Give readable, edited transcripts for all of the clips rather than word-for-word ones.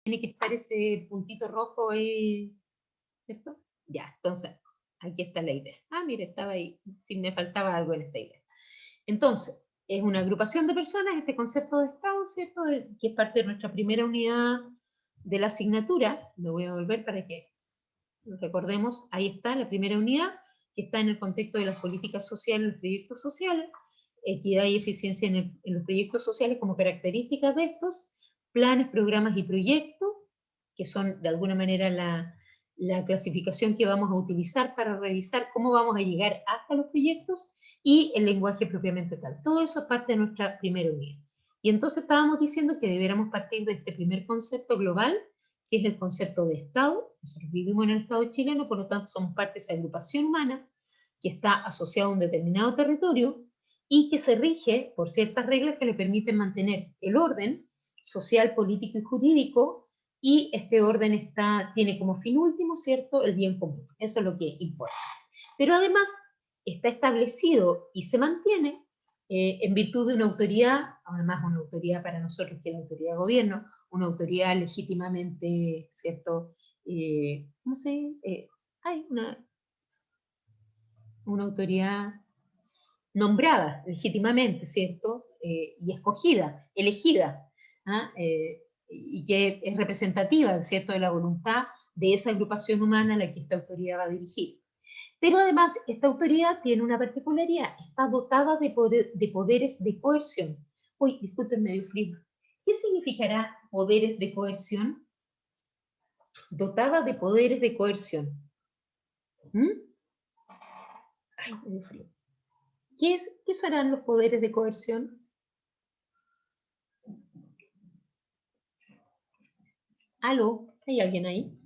tiene que estar ese puntito rojo ahí, ¿cierto? Ya, entonces, aquí está la idea. Ah, mire, estaba ahí, si me faltaba algo en esta idea. Entonces, es una agrupación de personas, este concepto de Estado, ¿cierto? Que es parte de nuestra primera unidad de la asignatura. Me voy a volver para que recordemos, ahí está la primera unidad, que está en el contexto de las políticas sociales, los proyectos sociales, equidad y eficiencia en los proyectos sociales como características de estos, planes, programas y proyectos, que son de alguna manera la clasificación que vamos a utilizar para revisar cómo vamos a llegar hasta los proyectos, y el lenguaje propiamente tal. Todo eso es parte de nuestra primera unidad. Y entonces estábamos diciendo que deberíamos partir de este primer concepto global, que es el concepto de Estado. Nosotros vivimos en el Estado chileno, por lo tanto somos parte de esa agrupación humana que está asociada a un determinado territorio y que se rige por ciertas reglas que le permiten mantener el orden social, político y jurídico, y este orden tiene como fin último, ¿cierto?, el bien común. Eso es lo que importa. Pero además está establecido y se mantiene en virtud de una autoridad, además una autoridad para nosotros que es la autoridad de gobierno, una autoridad legítimamente, ¿cierto? ¿Cómo se dice? Hay una autoridad nombrada legítimamente, ¿cierto? Y escogida, elegida, ¿ah? Y que es representativa, ¿cierto?, de la voluntad de esa agrupación humana a la que esta autoridad va a dirigir. Pero además, esta autoridad tiene una particularidad, está dotada de poderes de coerción. Uy, disculpen, medio frío. ¿Qué significará poderes de coerción? Dotada de poderes de coerción. ¿Mm? Ay, medio frío. ¿Qué serán los poderes de coerción? ¿Aló? ¿Hay alguien ahí?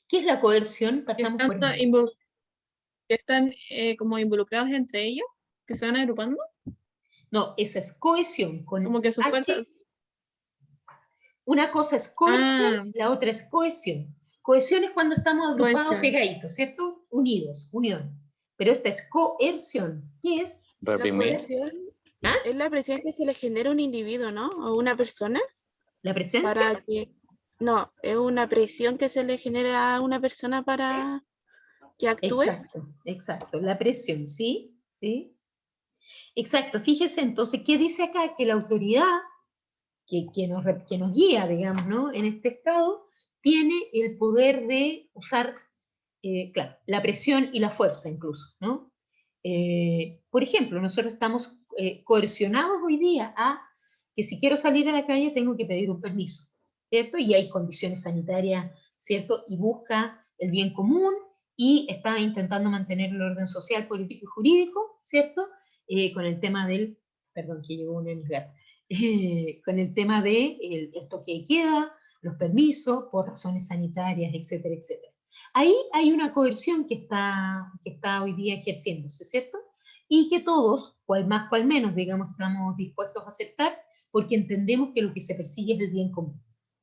¿Qué es la coerción? Que Partamos están, por ahí. que están como involucrados entre ellos, que se van agrupando, No, esa es cohesión, con como que sus H. fuerzas. Una cosa es coerción, Ah, la otra es cohesión. Cohesión es cuando estamos agrupados, cohesión. pegaditos, ¿cierto? Unidos, unión. Pero esta es coerción. ¿Qué es? La Reprimir. coerción ¿Ah? es la presión que se le genera a un individuo, ¿no? O una persona ¿La presencia? para que... No, es una presión que se le genera a una persona para que actúe. Exacto, exacto. La presión, ¿sí? ¿Sí? Exacto. Fíjese entonces, ¿qué dice acá? Que la autoridad que nos guía, digamos, ¿no?, en este estado, tiene el poder de usar, claro, la presión y la fuerza incluso, ¿no? Por ejemplo, nosotros estamos coercionados hoy día a que si quiero salir a la calle tengo que pedir un permiso, ¿cierto? Y hay condiciones sanitarias, ¿cierto? Y busca el bien común y está intentando mantener el orden social, político y jurídico, ¿cierto? Con el tema del, perdón, que llegó una de mis gatas, con el tema de el toque de queda, los permisos por razones sanitarias, etcétera, etcétera. Ahí hay una coerción que está hoy día ejerciéndose, ¿cierto? Y que todos, cual más, cual menos, digamos, estamos dispuestos a aceptar, porque entendemos que lo que se persigue es el bien común.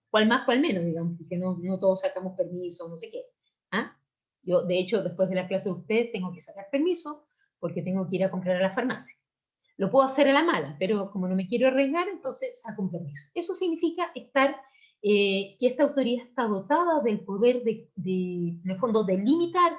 Cual más, cual menos, digamos, porque no todos sacamos permiso, no sé qué. ¿Ah? Yo, de hecho, después de la clase de ustedes, tengo que sacar permiso porque tengo que ir a comprar a la farmacia. Lo puedo hacer a la mala, pero como no me quiero arriesgar, entonces saco un permiso. Eso significa que esta autoridad está dotada del poder en el fondo, de limitar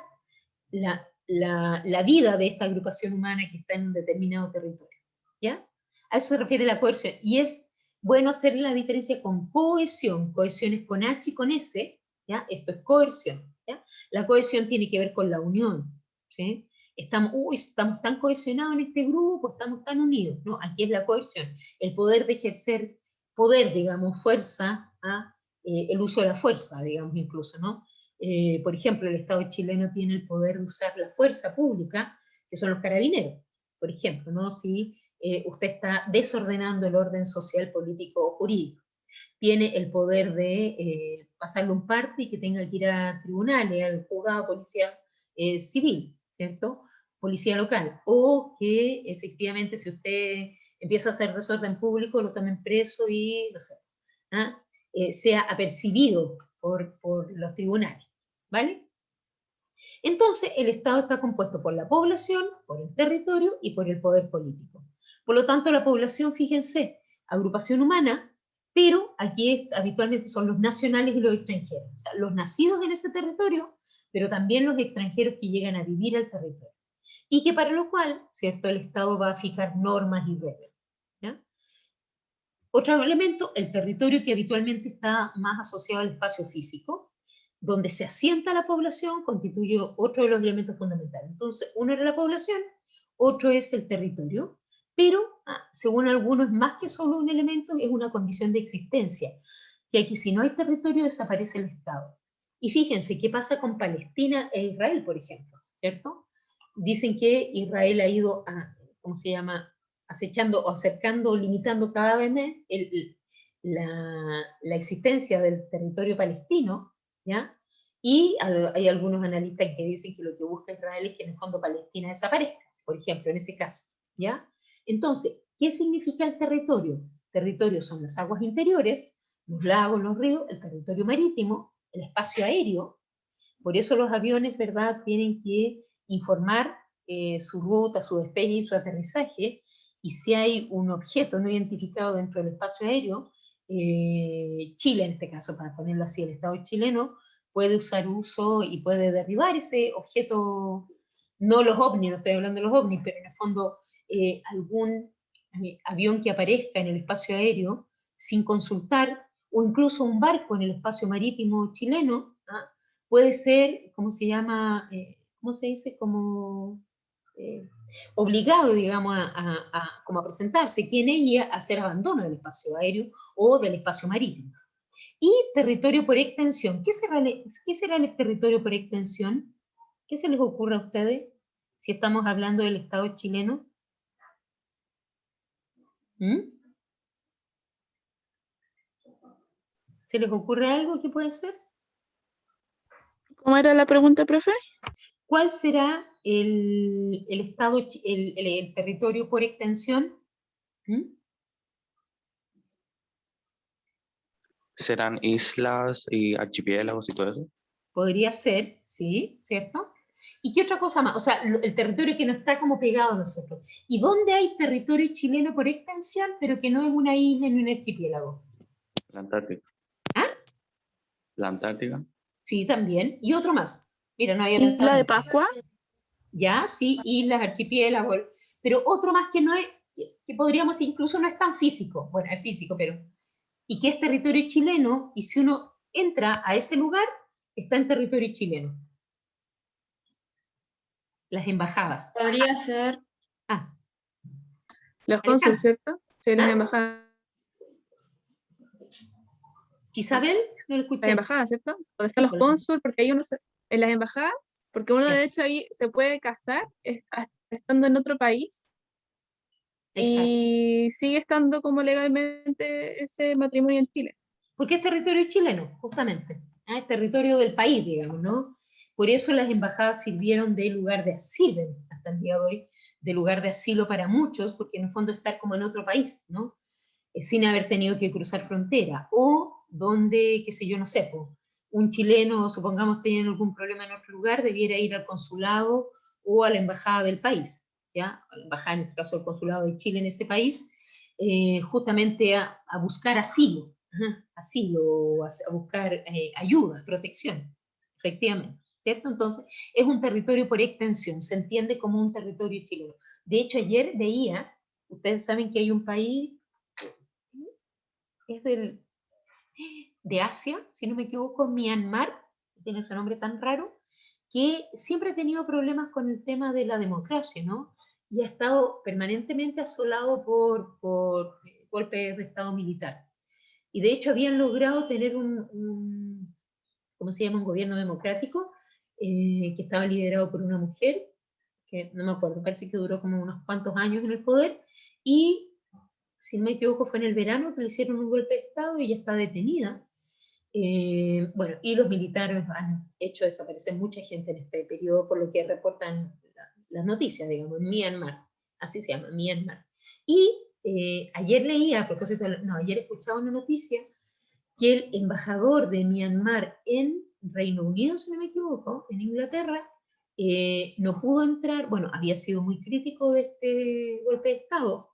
la vida de esta agrupación humana que está en un determinado territorio. ¿Ya? A eso se refiere la coerción. Y es bueno hacer la diferencia con cohesión. Cohesión es con H y con S. ¿Ya? Esto es coerción. ¿Ya? La cohesión tiene que ver con la unión. ¿Sí? Estamos tan cohesionados en este grupo, estamos tan unidos. No, aquí es la coerción. El poder de ejercer poder, digamos, fuerza, el uso de la fuerza, digamos, incluso, ¿no? Por ejemplo, el Estado chileno tiene el poder de usar la fuerza pública, que son los carabineros, por ejemplo, ¿no? Si usted está desordenando el orden social, político o jurídico, tiene el poder de pasarle un parte y que tenga que ir a tribunales, al juzgado de policía civil, ¿cierto? Policía local, o que efectivamente si usted empieza a hacer desorden público, lo tomen preso y, no sé, ¿ah? Sea apercibido por los tribunales, ¿vale? Entonces, el Estado está compuesto por la población, por el territorio y por el poder político. Por lo tanto, la población, fíjense, agrupación humana, pero aquí habitualmente son los nacionales y los extranjeros, o sea, los nacidos en ese territorio, pero también los extranjeros que llegan a vivir al territorio. Y que para lo cual, ¿cierto?, el Estado va a fijar normas y reglas. ¿Ya? Otro elemento, el territorio que habitualmente está más asociado al espacio físico, donde se asienta la población, constituye otro de los elementos fundamentales. Entonces, uno era la población, otro es el territorio, pero según algunos, más que solo un elemento, es una condición de existencia, que aquí si no hay territorio desaparece el Estado. Y fíjense qué pasa con Palestina e Israel, por ejemplo, ¿cierto? Dicen que Israel ha ido a, ¿cómo se llama?, acechando o acercando o limitando cada vez más la existencia del territorio palestino, ¿ya? Y hay algunos analistas que dicen que lo que busca Israel es que en el fondo Palestina desaparezca, por ejemplo, en ese caso, ¿ya? Entonces, ¿qué significa el territorio? Territorio son las aguas interiores, los lagos, los ríos, el territorio marítimo, el espacio aéreo. Por eso los aviones, ¿verdad?, tienen que informar su ruta, su despegue y su aterrizaje, y si hay un objeto no identificado dentro del espacio aéreo, Chile en este caso, para ponerlo así, el Estado chileno puede usar uso y puede derribar ese objeto, no los ovnis, no estoy hablando de los ovnis, pero en el fondo algún avión que aparezca en el espacio aéreo sin consultar, o incluso un barco en el espacio marítimo chileno, puede ser, ¿cómo se llama? ¿Cómo se dice? Como obligado, digamos, como a presentarse, quién es, a hacer abandono del espacio aéreo o del espacio marítimo. Y territorio por extensión. ¿Qué será el territorio por extensión? ¿Qué se les ocurre a ustedes si estamos hablando del Estado chileno? ¿Mm? ¿Se les ocurre algo que puede ser? ¿Cómo era la pregunta, profe? ¿Cuál será el estado, el territorio por extensión? ¿Mm? ¿Serán islas y archipiélagos y todo eso? Podría ser, sí, ¿cierto? ¿Y qué otra cosa más? O sea, el territorio que no está como pegado a nosotros. ¿Y dónde hay territorio chileno por extensión, pero que no es una isla ni un archipiélago? La Antártica. ¿Ah? La Antártica. Sí, también. Y otro más. Mira, no había pensado ¿Isla en de eso. Pascua? Ya, sí, islas, archipiélagos. Pero otro más que no es, que podríamos, incluso no es tan físico. Bueno, es físico, pero... Y que es territorio chileno, y si uno entra a ese lugar, está en territorio chileno. Las embajadas. Podría ser. Ah, Los Alejandra. cónsules, ¿cierto? Sí, las ¿Ah? embajadas. Isabel, no lo Las escuché. embajadas, ¿cierto? Donde están los Hola. cónsules, porque ahí uno en las embajadas, porque uno Ya, de hecho ahí se puede casar estando en otro país exacto. y sigue estando como legalmente ese matrimonio en Chile. Porque es territorio chileno, justamente. Es territorio del país, digamos, ¿no? Por eso las embajadas sirvieron de lugar de asilo hasta el día de hoy, de lugar de asilo para muchos, porque en el fondo estar como en otro país, ¿no? Sin haber tenido que cruzar frontera, o donde, qué sé yo, no sé, pues, un chileno, supongamos, tenía algún problema en otro lugar, debiera ir al consulado o a la embajada del país, ¿ya? A la embajada, en este caso, el consulado de Chile en ese país, justamente a buscar asilo, asilo, a buscar ayuda, protección, efectivamente, ¿cierto? Entonces, es un territorio por extensión, se entiende como un territorio chileno. De hecho, ayer veía, ustedes saben que hay un país, es de Asia, si no me equivoco, Myanmar, tiene ese nombre tan raro, que siempre ha tenido problemas con el tema de la democracia, ¿no? Y ha estado permanentemente asolado por golpes de Estado militar. Y de hecho habían logrado tener ¿cómo se llama?, un gobierno democrático, que estaba liderado por una mujer, que no me acuerdo, parece que duró como unos cuantos años en el poder, y si no me equivoco fue en el verano que le hicieron un golpe de Estado y ella está detenida. Bueno, y los militares han hecho desaparecer mucha gente en este periodo, por lo que reportan las noticias, digamos, Myanmar, así se llama, Myanmar. Y ayer leía, a propósito, no, ayer escuchaba una noticia que el embajador de Myanmar en Reino Unido, si no me equivoco, en Inglaterra, no pudo entrar, bueno, había sido muy crítico de este golpe de Estado,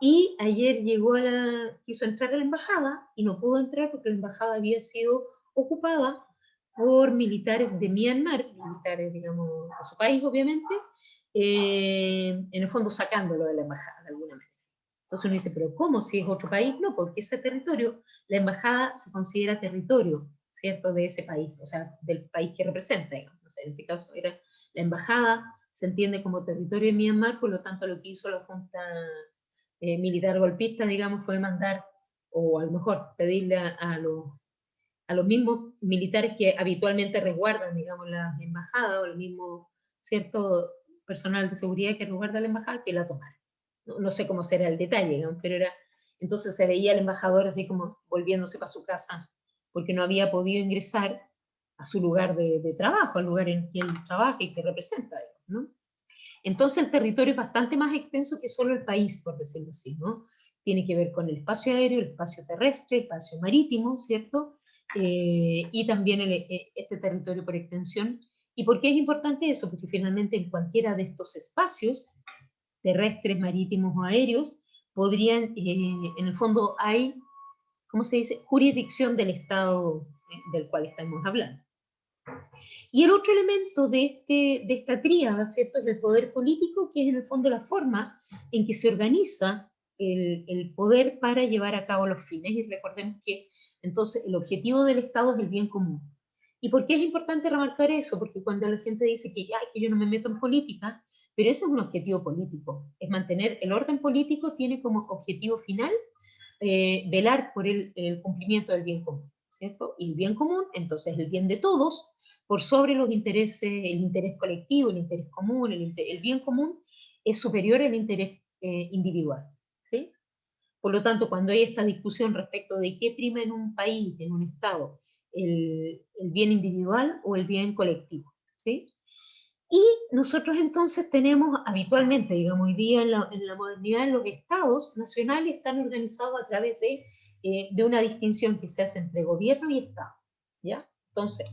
y ayer quiso entrar a la embajada y no pudo entrar porque la embajada había sido ocupada por militares de Myanmar, militares, digamos, de su país, obviamente, en el fondo sacándolo de la embajada, de alguna manera. Entonces uno dice, pero ¿cómo si es otro país? No, porque ese territorio, la embajada se considera territorio, ¿cierto?, de ese país, o sea, del país que representa, digamos. O sea, en este caso era la embajada, se entiende como territorio de Myanmar, por lo tanto lo que hizo la Junta militar golpista, digamos, fue mandar, o a lo mejor pedirle a los mismos militares que habitualmente resguardan, digamos, las embajadas, o el mismo, cierto, personal de seguridad que resguarda la embajada, que la tomara. No sé cómo será el detalle, digamos, pero era, entonces se veía al embajador así como volviéndose para su casa, porque no había podido ingresar a su lugar de trabajo, al lugar en que él trabaja y que representa, digamos, ¿no? Entonces el territorio es bastante más extenso que solo el país, por decirlo así, ¿no? Tiene que ver con el espacio aéreo, el espacio terrestre, el espacio marítimo, ¿cierto? Y también este territorio por extensión. ¿Y por qué es importante eso? Porque finalmente en cualquiera de estos espacios, terrestres, marítimos o aéreos, podrían, en el fondo hay, ¿cómo se dice?, jurisdicción del Estado del cual estamos hablando. Y el otro elemento de esta tríada, ¿cierto?, es el poder político, que es en el fondo la forma en que se organiza el poder para llevar a cabo los fines. Y recordemos que entonces el objetivo del Estado es el bien común. ¿Y por qué es importante remarcar eso? Porque cuando la gente dice que ya, que yo no me meto en política, pero eso es un objetivo político, es mantener el orden político, tiene como objetivo final velar por el cumplimiento del bien común, ¿cierto? Y el bien común, entonces el bien de todos, por sobre los intereses, el interés colectivo, el interés común, el bien común es superior al interés individual, ¿sí? Por lo tanto, cuando hay esta discusión respecto de qué prima en un país, en un Estado, el bien individual o el bien colectivo, ¿sí? Y nosotros entonces tenemos habitualmente, digamos, hoy día en la modernidad, los estados nacionales están organizados a través de una distinción que se hace entre gobierno y Estado, ¿ya? Entonces,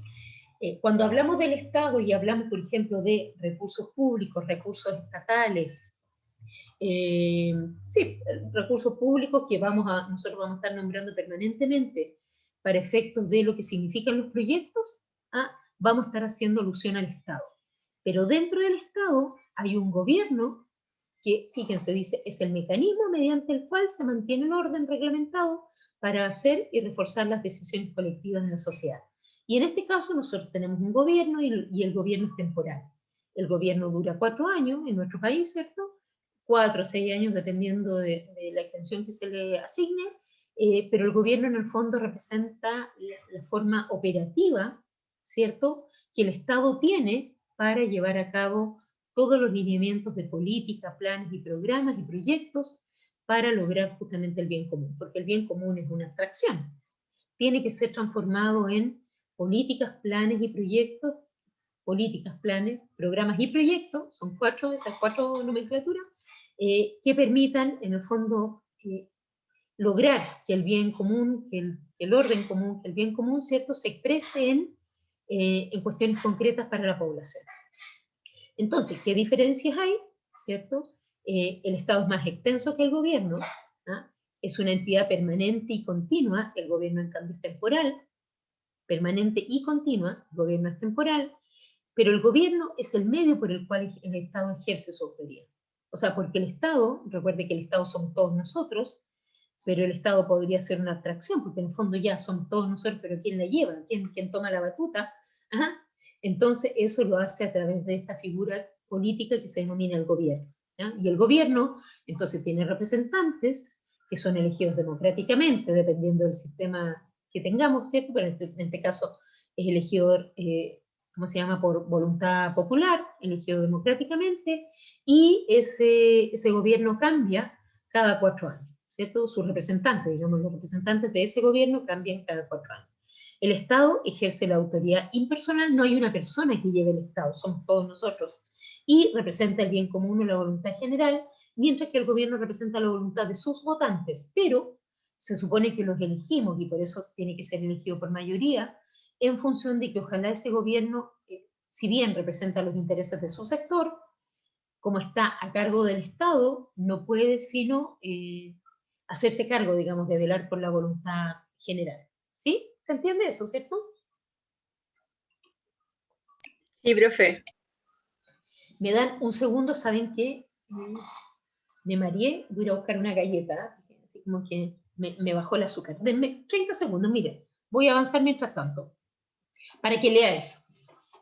cuando hablamos del Estado y hablamos, por ejemplo, de recursos públicos, recursos estatales, sí, recursos públicos que nosotros vamos a estar nombrando permanentemente para efectos de lo que significan los proyectos, vamos a estar haciendo alusión al Estado. Pero dentro del Estado hay un gobierno que, fíjense, dice, es el mecanismo mediante el cual se mantiene el orden reglamentado para hacer y reforzar las decisiones colectivas en la sociedad. Y en este caso nosotros tenemos un gobierno y el gobierno es temporal. El gobierno dura 4 años en nuestro país, ¿cierto? 4 o 6 años dependiendo de la extensión que se le asigne, pero el gobierno en el fondo representa la forma operativa, ¿cierto?, que el Estado tiene para llevar a cabo todos los lineamientos de política, planes y programas y proyectos para lograr justamente el bien común, porque el bien común es una abstracción. Tiene que ser transformado en políticas, planes y proyectos, políticas, planes, programas y proyectos, son esas 4 nomenclaturas, que permitan, en el fondo, lograr que el bien común, que el orden común, que el bien común, ¿cierto?, se exprese en cuestiones concretas para la población. Entonces, ¿qué diferencias hay? ¿Cierto? El Estado es más extenso que el gobierno, ¿ah? Es una entidad permanente y continua, el gobierno en cambio es temporal, permanente y continua, el gobierno es temporal, pero el gobierno es el medio por el cual el Estado ejerce su autoridad. O sea, porque el Estado, recuerde que el Estado somos todos nosotros, pero el Estado podría ser una abstracción, porque en el fondo ya somos todos nosotros, pero ¿quién la lleva? ¿Quién toma la batuta? Ajá. Entonces eso lo hace a través de esta figura política que se denomina el gobierno, ¿ya? Y el gobierno entonces tiene representantes que son elegidos democráticamente, dependiendo del sistema que tengamos, ¿cierto? Pero en este caso es elegido, ¿cómo se llama?, por voluntad popular, elegido democráticamente, y ese gobierno cambia cada 4 años, ¿cierto? Sus representantes, digamos, los representantes de ese gobierno cambian cada 4 años. El Estado ejerce la autoridad impersonal, no hay una persona que lleve el Estado, somos todos nosotros, y representa el bien común o la voluntad general, mientras que el gobierno representa la voluntad de sus votantes, pero se supone que los elegimos, y por eso tiene que ser elegido por mayoría, en función de que ojalá ese gobierno, si bien representa los intereses de su sector, como está a cargo del Estado, no puede sino hacerse cargo, digamos, de velar por la voluntad general. ¿Sí? ¿Se entiende eso, cierto? Sí, profe. Me dan un segundo, ¿saben qué? Me mareé, voy a ir a buscar una galleta, así como que me bajó el azúcar. Denme 30 segundos, miren, voy a avanzar mientras tanto, para que lea eso.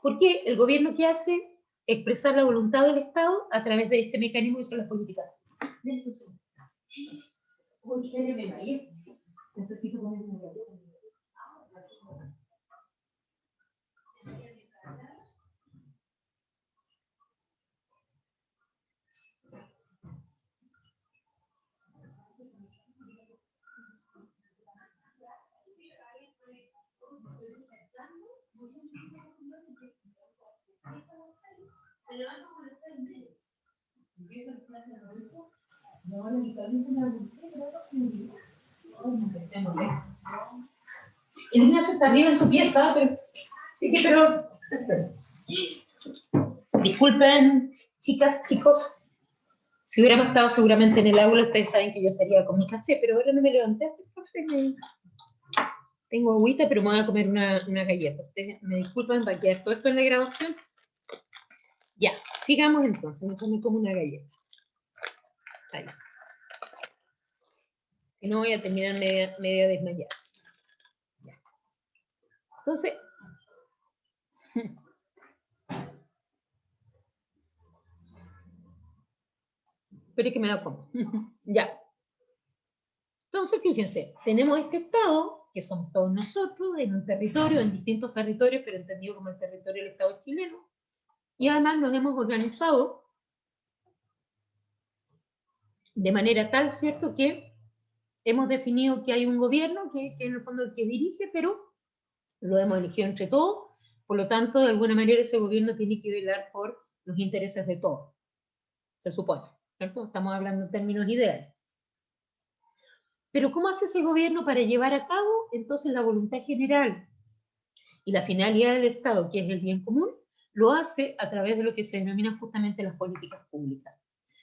Porque el gobierno, ¿qué hace? Expresar la voluntad del Estado a través de este mecanismo que son las políticas. Denme un segundo. Uy, que me mareé. Necesito poner una galleta. El Ignacio está arriba en su pieza, pero disculpen, chicas, chicos, si hubiéramos estado seguramente en el aula, ustedes saben que yo estaría con mi café, pero ahora no me levanté a hacer café. Tengo agüita, pero me voy a comer una galleta. Ustedes me disculpan, va a quedar todo esto en la grabación. Ya, sigamos entonces, me como una galleta. Ahí. Si no, voy a terminar media desmayada. Ya. Entonces, espero que me la como. Ya. Entonces, fíjense, tenemos este Estado, que somos todos nosotros, en un territorio, en distintos territorios, pero entendido como el territorio del Estado chileno, y además nos hemos organizado de manera tal, ¿cierto?, que hemos definido que hay un gobierno que en el fondo es el que dirige, pero lo hemos elegido entre todos, por lo tanto, de alguna manera ese gobierno tiene que velar por los intereses de todos, se supone, ¿cierto? Estamos hablando en términos ideales. Pero ¿cómo hace ese gobierno para llevar a cabo entonces la voluntad general y la finalidad del Estado, que es el bien común? Lo hace a través de lo que se denominan justamente las políticas públicas.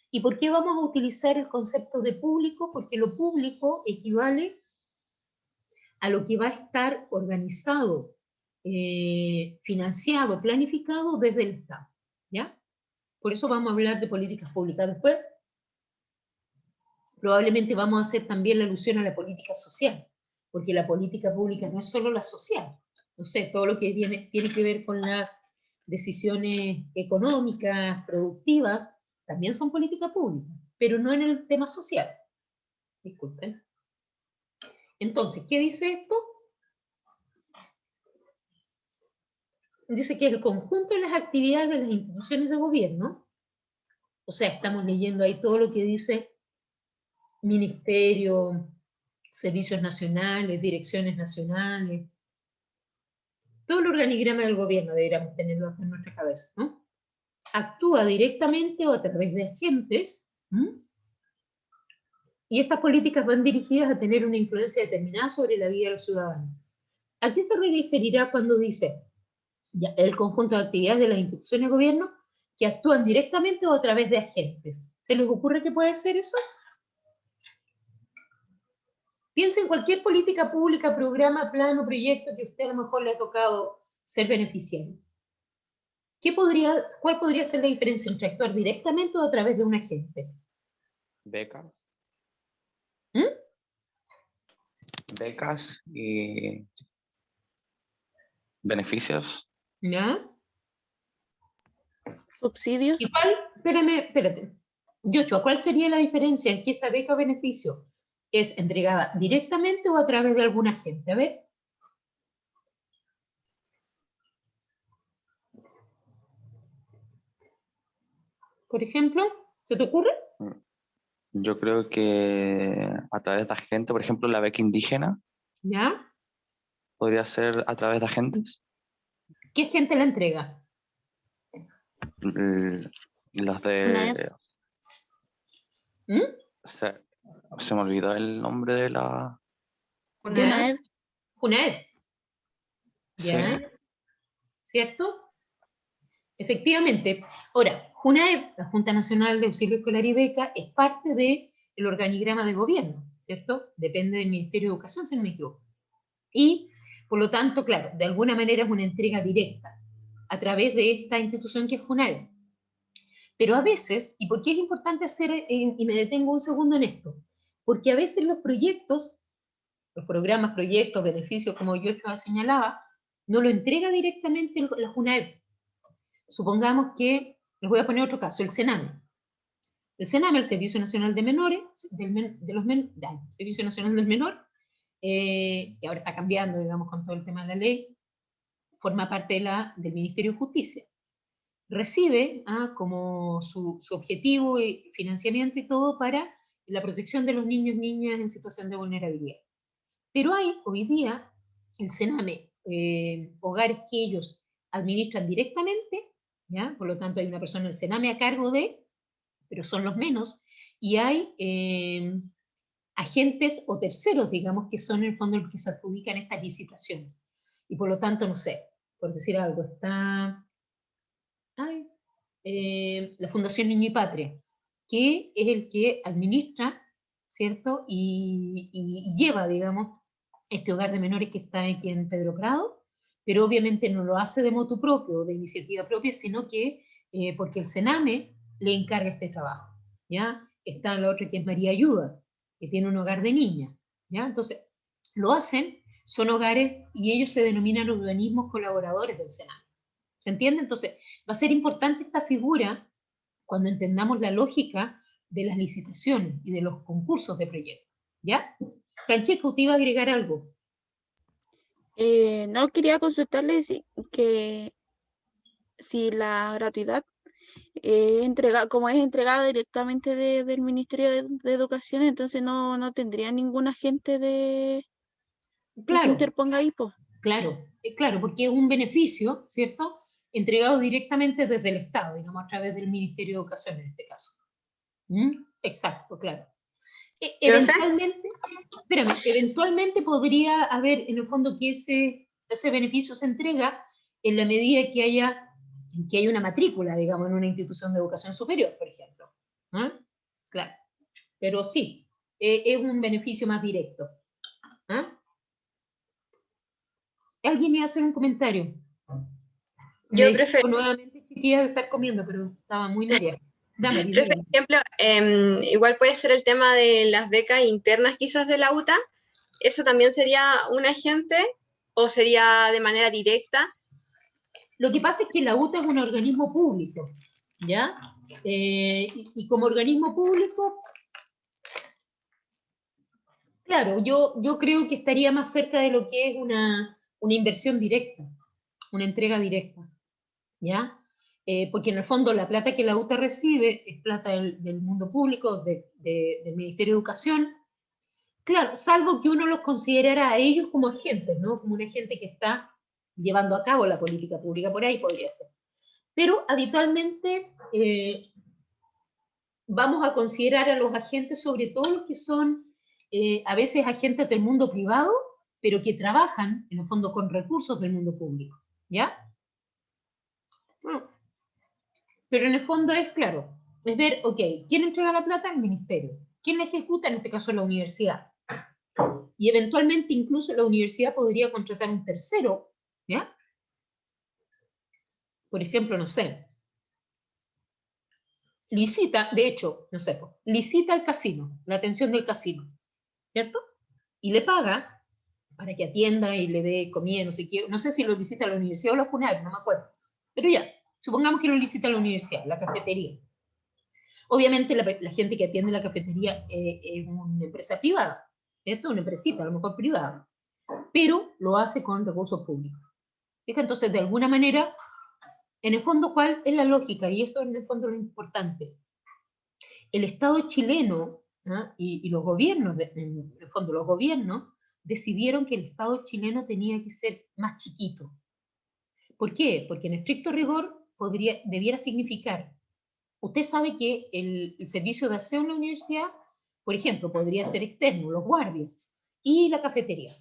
¿Y por qué vamos a utilizar el concepto de público? Porque lo público equivale a lo que va a estar organizado, financiado, planificado desde el Estado, ¿ya? Por eso vamos a hablar de políticas públicas. Después, probablemente vamos a hacer también la alusión a la política social, porque la política pública no es solo la social, no sé, todo lo que tiene que ver con las decisiones económicas, productivas, también son política pública, pero no en el tema social. Disculpen. Entonces, ¿qué dice esto? Dice que el conjunto de las actividades de las instituciones de gobierno, o sea, estamos leyendo ahí todo lo que dice ministerio, servicios nacionales, direcciones nacionales, todo el organigrama del gobierno deberíamos tenerlo en nuestra cabeza, ¿no? Actúa directamente o a través de agentes, ¿m? Y estas políticas van dirigidas a tener una influencia determinada sobre la vida de los ciudadanos. ¿A qué se referirá cuando dice ya, el conjunto de actividades de las instituciones de gobierno que actúan directamente o a través de agentes? ¿Se les ocurre que puede ser eso? Piensa en cualquier política pública, programa, plan o proyecto que a usted a lo mejor le ha tocado ser beneficiario. ¿Cuál podría ser la diferencia entre actuar directamente o a través de un agente? Becas. ¿Mm? Becas y beneficios. ¿Ya? Subsidios. ¿Y cuál? Espérate. Yocho, ¿cuál sería la diferencia en que esa beca o beneficio es entregada directamente o a través de algún agente? A ver. Por ejemplo, ¿se te ocurre? Yo creo que a través de agentes, por ejemplo, la beca indígena ¿Ya? podría ser a través de agentes. ¿Qué agente la entrega? Los Una de... ¿Mm? Se me olvidó el nombre de la... Dunaed. Junaed. Sí. ¿Ya? ¿Cierto? Efectivamente. Ahora, JUNAEB, la Junta Nacional de Auxilio Escolar y Beca, es parte del organigrama de gobierno, ¿cierto? Depende del Ministerio de Educación, si no me equivoco. Y, por lo tanto, claro, de alguna manera es una entrega directa a través de esta institución que es JUNAEB. Pero a veces, ¿y por qué es importante hacer, y me detengo un segundo en esto? Porque a veces los proyectos, los programas, proyectos, beneficios, como yo señalaba, no lo entrega directamente la JUNAEB. Supongamos que, les voy a poner otro caso, el CENAME. El CENAME, el Servicio Nacional de Menores, Servicio Nacional del Menor, que ahora está cambiando, digamos, con todo el tema de la ley, forma parte del Ministerio de Justicia. Recibe como su objetivo y financiamiento y todo para la protección de los niños y niñas en situación de vulnerabilidad. Pero hay hoy día el CENAME, hogares que ellos administran directamente, ¿ya? Por lo tanto hay una persona del CENAME a cargo de, pero son los menos, y hay agentes o terceros, digamos, que son en el fondo los que se adjudican estas licitaciones. Y por lo tanto, no sé, por decir algo, está la Fundación Niño y Patria, que es el que administra, ¿cierto? Y lleva, digamos, este hogar de menores que está aquí en Pedro Prado, pero obviamente no lo hace de motu propio, de iniciativa propia, sino que porque el CENAME le encarga este trabajo, ¿ya? Está la otra que es María Ayuda, que tiene un hogar de niñas, ¿ya? Entonces, lo hacen, son hogares, y ellos se denominan organismos colaboradores del CENAME. ¿Se entiende? Entonces, va a ser importante esta figura cuando entendamos la lógica de las licitaciones y de los concursos de proyectos, ¿ya? Francesca, ¿usted iba a agregar algo? No, quería consultarle que si la gratuidad como es entregada directamente del Ministerio de Educación, entonces no tendría ningún agente que se Claro, interponga ahí, pues. claro, porque es un beneficio, ¿cierto? Entregado directamente desde el Estado, digamos, a través del Ministerio de Educación en este caso. ¿Mm? Exacto, claro. Eventualmente, espérame, eventualmente podría haber en el fondo que ese beneficio se entrega en la medida que haya una matrícula, digamos, en una institución de educación superior, por ejemplo. ¿Ah? Claro, pero sí, es un beneficio más directo. ¿Ah? ¿Alguien iba a hacer un comentario? Yo Me prefiero, dijo nuevamente que quería estar comiendo, pero estaba muy mareada. Dame, por ejemplo, igual puede ser el tema de las becas internas quizás de la UTA. ¿Eso también sería un agente o sería de manera directa? Lo que pasa es que la UTA es un organismo público, ¿ya? Y como organismo público, claro, yo creo que estaría más cerca de lo que es una inversión directa, una entrega directa, ¿ya? Porque en el fondo la plata que la UTA recibe es plata del mundo público, del Ministerio de Educación. Claro, salvo que uno los considerara a ellos como agentes, ¿no? Como un agente que está llevando a cabo la política pública, por ahí podría ser. Pero habitualmente vamos a considerar a los agentes, sobre todo los que son a veces agentes del mundo privado, pero que trabajan, en el fondo, con recursos del mundo público, ¿ya? Bueno, pero en el fondo es claro, es ver, ok, ¿quién entrega la plata? El ministerio. ¿Quién la ejecuta? En este caso la universidad. Y eventualmente incluso la universidad podría contratar un tercero, ¿ya? Por ejemplo, no sé, licita, de hecho, no sé, licita el casino, la atención del casino, ¿cierto? Y le paga para que atienda y le dé comida, no sé qué, no sé si lo licita la universidad o la CUNAB, no me acuerdo, pero ya, supongamos que lo licita la universidad, la cafetería. Obviamente la gente que atiende la cafetería es una empresa privada, ¿cierto? Una empresita, a lo mejor privada, pero lo hace con recursos públicos. ¿Fija? Entonces, de alguna manera, en el fondo, ¿cuál es la lógica? Y eso en el fondo es lo importante. El Estado chileno y los gobiernos, en el fondo los gobiernos, decidieron que el Estado chileno tenía que ser más chiquito. ¿Por qué? Porque en estricto rigor debiera significar, usted sabe que el servicio de aseo en la universidad, por ejemplo, podría ser externo, los guardias, y la cafetería.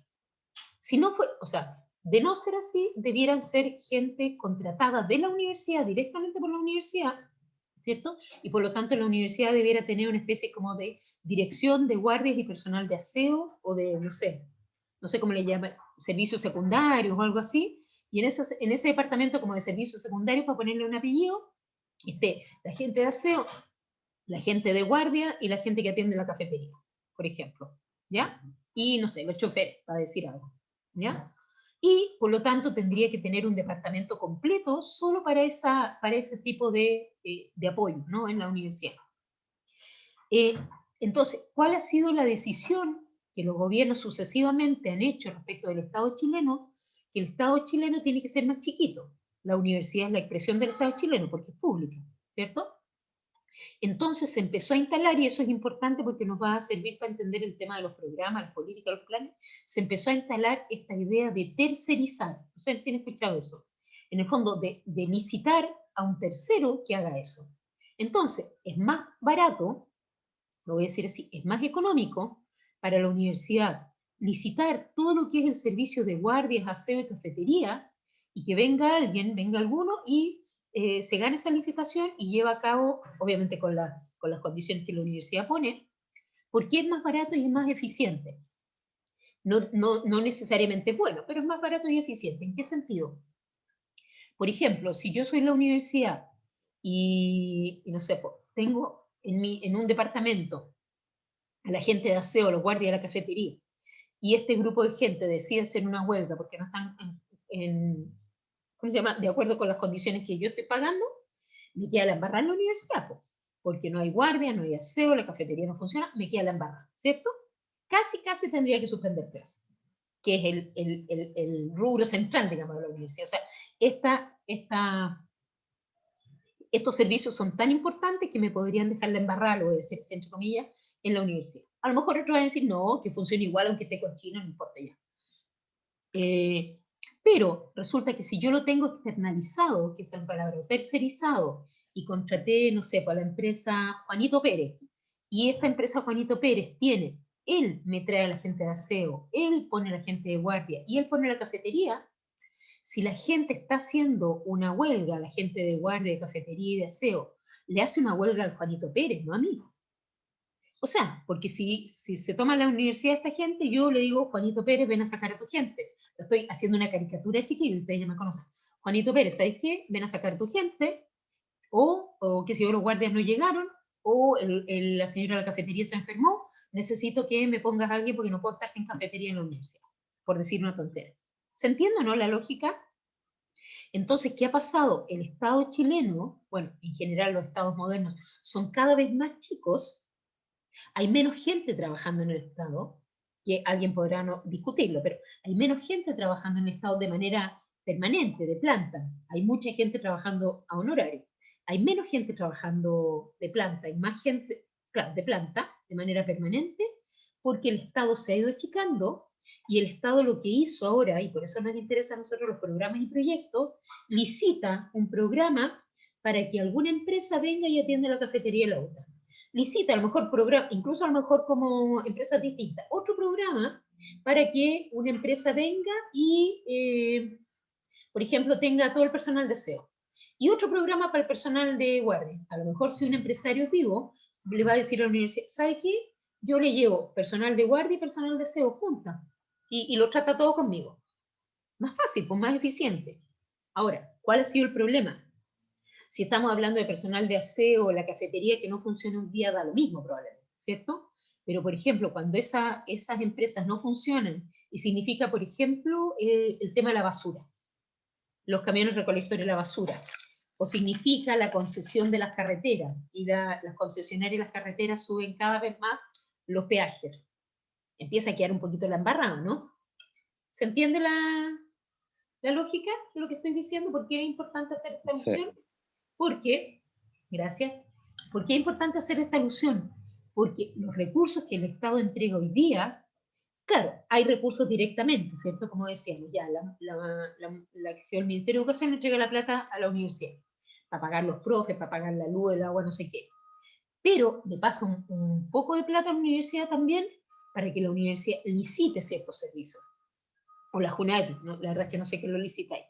Si no fue, o sea, de no ser así, debieran ser gente contratada de la universidad, directamente por la universidad, ¿cierto? Y por lo tanto la universidad debiera tener una especie como de dirección de guardias y personal de aseo, o de, no sé cómo le llaman, servicios secundarios o algo así, y en ese departamento como de servicios secundarios, para ponerle un apellido, la gente de aseo, la gente de guardia y la gente que atiende la cafetería, por ejemplo, ¿ya? Y no sé, los choferes, para decir algo, ¿ya? Y por lo tanto tendría que tener un departamento completo solo para ese tipo de apoyo, ¿no? En la universidad. Entonces, ¿cuál ha sido la decisión que los gobiernos sucesivamente han hecho respecto del Estado chileno? Que el Estado chileno tiene que ser más chiquito. La universidad es la expresión del Estado chileno porque es pública, ¿cierto? Entonces se empezó a instalar, y eso es importante porque nos va a servir para entender el tema de los programas, las políticas, los planes, se empezó a instalar esta idea de tercerizar. No sé si han escuchado eso. En el fondo, de licitar a un tercero que haga eso. Entonces, es más barato, lo voy a decir así, es más económico para la universidad licitar todo lo que es el servicio de guardias, aseo y cafetería, y que venga alguien, venga alguno, y se gane esa licitación y lleva a cabo, obviamente con las condiciones que la universidad pone, porque es más barato y es más eficiente. No necesariamente es bueno, pero es más barato y eficiente. ¿En qué sentido? Por ejemplo, si yo soy la universidad y no sé, tengo en un departamento a la gente de aseo, los guardias de la cafetería, y este grupo de gente decide hacer una huelga porque no están ¿cómo se llama?, de acuerdo con las condiciones que yo estoy pagando, me queda la embarrada en la universidad, porque no hay guardia, no hay aseo, la cafetería no funciona, me queda la embarrada, ¿cierto? Casi tendría que suspender clases, que es el rubro central, digamos, de la universidad. O sea, estos servicios son tan importantes que me podrían dejar la embarrada, lo voy a decir entre comillas, en la universidad. A lo mejor otros van a decir, no, que funcione igual aunque esté cochino, no importa ya. Pero resulta que si yo lo tengo externalizado, que es la palabra, tercerizado, y contraté, no sé, para la empresa Juanito Pérez, y esta empresa Juanito Pérez él me trae a la gente de aseo, él pone a la gente de guardia, y él pone la cafetería, si la gente está haciendo una huelga, la gente de guardia, de cafetería y de aseo, le hace una huelga al Juanito Pérez, no a mí. O sea, porque si se toma la universidad esta gente, yo le digo, Juanito Pérez, ven a sacar a tu gente. Estoy haciendo una caricatura chiquilla, ustedes ya me conocen. Juanito Pérez, ¿sabes qué? Ven a sacar a tu gente, o que si los guardias no llegaron, o la señora de la cafetería se enfermó, necesito que me pongas a alguien porque no puedo estar sin cafetería en la universidad, por decir una tontera. ¿Se entiende, no, la lógica? Entonces, ¿qué ha pasado? El Estado chileno, bueno, en general los estados modernos, son cada vez más chicos, hay menos gente trabajando en el Estado, que alguien podrá no discutirlo, pero hay menos gente trabajando en el Estado de manera permanente, de planta. Hay mucha gente trabajando a honorario. Hay menos gente trabajando de planta, hay más gente de planta de manera permanente, porque el Estado se ha ido achicando, y el Estado lo que hizo ahora, y por eso nos interesa a nosotros los programas y proyectos, licita un programa para que alguna empresa venga y atienda la cafetería de la UTA. Licita a lo mejor programa, incluso a lo mejor como empresas distintas, otro programa para que una empresa venga y, por ejemplo, tenga todo el personal de aseo. Y otro programa para el personal de guardia. A lo mejor si un empresario es vivo, le va a decir a la universidad, ¿sabe qué? Yo le llevo personal de guardia y personal de aseo juntas. Y lo trata todo conmigo. Más fácil, pues más eficiente. Ahora, ¿cuál ha sido el problema? Si estamos hablando de personal de aseo o la cafetería que no funciona un día, da lo mismo probablemente, ¿cierto? Pero, por ejemplo, cuando esas empresas no funcionan, y significa, por ejemplo, el tema de la basura, los camiones recolectores de la basura, o significa la concesión de las carreteras, y las concesionarias y las carreteras suben cada vez más los peajes. Empieza a quedar un poquito la embarrada, ¿no? ¿Se entiende la lógica de lo que estoy diciendo? ¿Por qué es importante hacer esta alusión? Sí. Porque, gracias, ¿por qué es importante hacer esta alusión? Porque los recursos que el Estado entrega hoy día, claro, hay recursos directamente, ¿cierto? Como decíamos, ya la acción del Ministerio de Educación entrega la plata a la universidad, para pagar los profes, para pagar la luz, el agua, no sé qué. Pero le pasa un poco de plata a la universidad también, para que la universidad licite ciertos servicios. O la JUNARI, ¿no? La verdad es que no sé qué lo licitáis.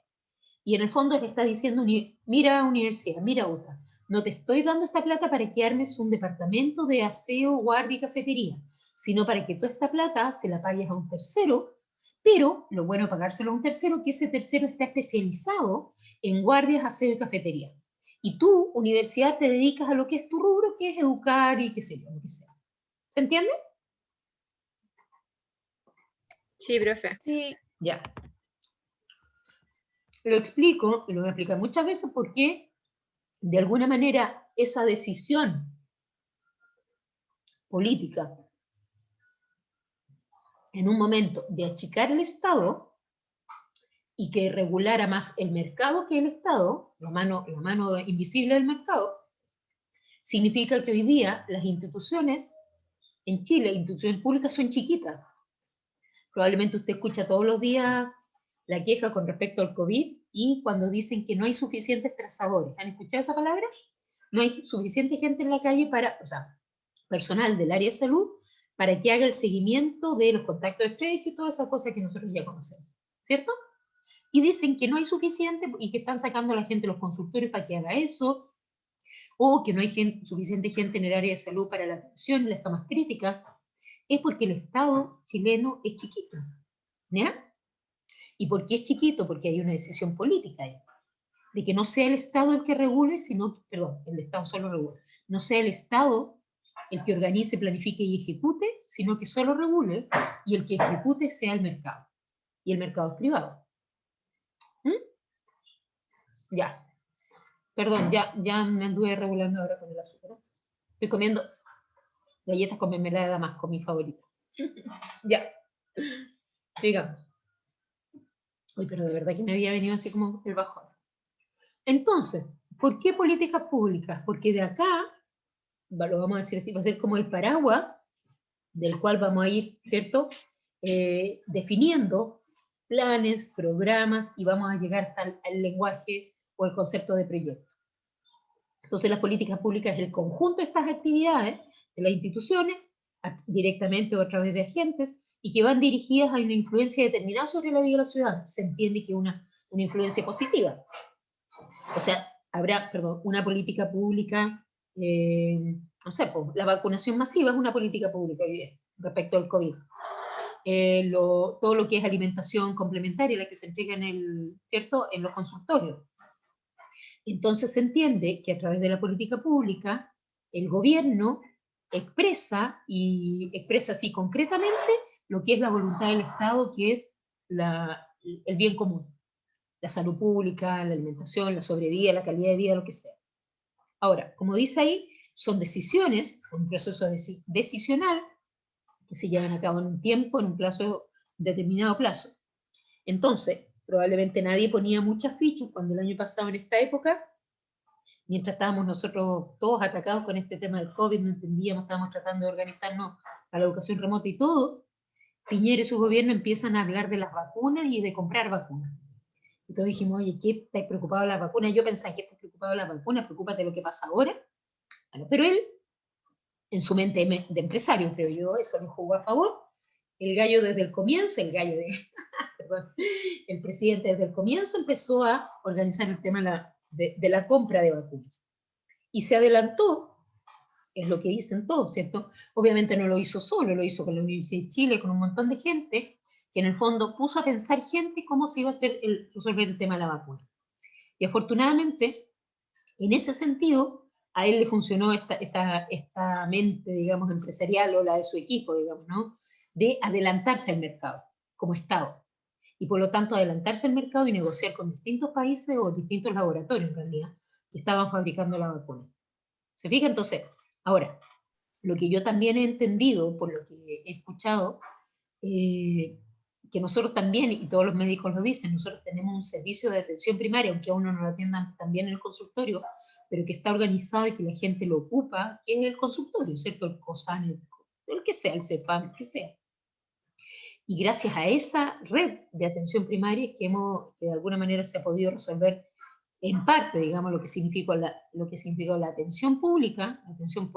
Y en el fondo le está diciendo, mira universidad, mira UTA, No te estoy dando esta plata para que armes un departamento de aseo, guardia y cafetería, sino para que tú esta plata se la pagues a un tercero, pero lo bueno de pagárselo a un tercero, que ese tercero está especializado en guardias, aseo y cafetería. Y tú, universidad, te dedicas a lo que es tu rubro, que es educar y qué sé yo, lo que sea. ¿Se entiende? Sí, profe. Sí, Ya. Lo explico, y lo voy a explicar muchas veces, porque de alguna manera esa decisión política en un momento de achicar el Estado y que regulara más el mercado que el Estado, la mano invisible del mercado, significa que hoy día las instituciones en Chile, instituciones públicas, son chiquitas. Probablemente usted escucha todos los días la queja con respecto al COVID y cuando dicen que no hay suficientes trazadores. ¿Han escuchado esa palabra? No hay suficiente gente en la calle para, o sea, personal del área de salud, para que haga el seguimiento de los contactos estrechos y todas esas cosas que nosotros ya conocemos, ¿cierto? Y dicen que no hay suficiente y que están sacando a la gente de los consultorios para que haga eso, o que no hay suficiente gente en el área de salud para la atención y las camas críticas, es porque el Estado chileno es chiquito, ¿ya? ¿Y por qué es chiquito? Porque hay una decisión política ahí, de que no sea el Estado el que regule, sino, perdón, el Estado solo regula, no sea el Estado el que organice, planifique y ejecute, sino que solo regule y el que ejecute sea el mercado. Y el mercado es privado. ¿Mm? Ya. Perdón, ya me anduve regulando ahora con el azúcar. Estoy comiendo galletas con mermelada de damasco, mi favorita. Ya. Sigamos. Uy, pero de verdad que me había venido así como el bajón. Entonces, ¿por qué políticas públicas? Porque de acá, lo vamos a decir así, va a ser como el paraguas del cual vamos a ir, ¿cierto? Definiendo planes, programas y vamos a llegar hasta el lenguaje o el concepto de proyecto. Entonces, las políticas públicas es el conjunto de estas actividades de las instituciones, directamente o a través de agentes, y que van dirigidas a una influencia determinada sobre la vida de los ciudadanos. Se entiende que una influencia positiva. O sea, habrá, perdón, una política pública, no sé, pues, la vacunación masiva es una política pública hoy día, respecto al COVID. Todo lo que es alimentación complementaria, la que se entrega ¿cierto? En los consultorios. Entonces se entiende que a través de la política pública, el gobierno expresa así concretamente lo que es la voluntad del Estado, que es el bien común. La salud pública, la alimentación, la sobrevida, la calidad de vida, lo que sea. Ahora, como dice ahí, son decisiones, un proceso decisional, que se llevan a cabo en un tiempo, en un determinado plazo. Entonces, probablemente nadie ponía muchas fichas cuando el año pasado, en esta época, mientras estábamos nosotros todos atacados con este tema del COVID, no entendíamos, estábamos tratando de organizarnos para la educación remota y todo, Piñera y su gobierno empiezan a hablar de las vacunas y de comprar vacunas. Y todos dijimos, oye, ¿qué estáis preocupado de las vacunas? Yo pensaba que estás preocupado de las vacunas, preocúpate de lo que pasa ahora. Bueno, pero él, en su mente de empresario, creo yo, eso le jugó a favor. El gallo desde el comienzo, perdón, el presidente desde el comienzo empezó a organizar el tema de la compra de vacunas. Y se adelantó, es lo que dicen todos, ¿cierto? Obviamente no lo hizo solo, lo hizo con la Universidad de Chile, con un montón de gente, que en el fondo puso a pensar gente cómo se iba a hacer resolver el tema de la vacuna. Y afortunadamente, en ese sentido, a él le funcionó esta mente, digamos, empresarial o la de su equipo, digamos, ¿no? De adelantarse al mercado como Estado. Y por lo tanto adelantarse al mercado y negociar con distintos países o distintos laboratorios, en realidad, que estaban fabricando la vacuna. ¿Se fija? Entonces, ahora, lo que yo también he entendido, por lo que he escuchado, que nosotros también, y todos los médicos lo dicen, nosotros tenemos un servicio de atención primaria, aunque a uno no lo atiendan también en el consultorio, pero que está organizado y que la gente lo ocupa, que es el consultorio, ¿cierto? El COSAN, el que sea, el CEPAM, el que sea. Y gracias a esa red de atención primaria que de alguna manera se ha podido resolver en parte, digamos, lo que significó la atención pública, la atención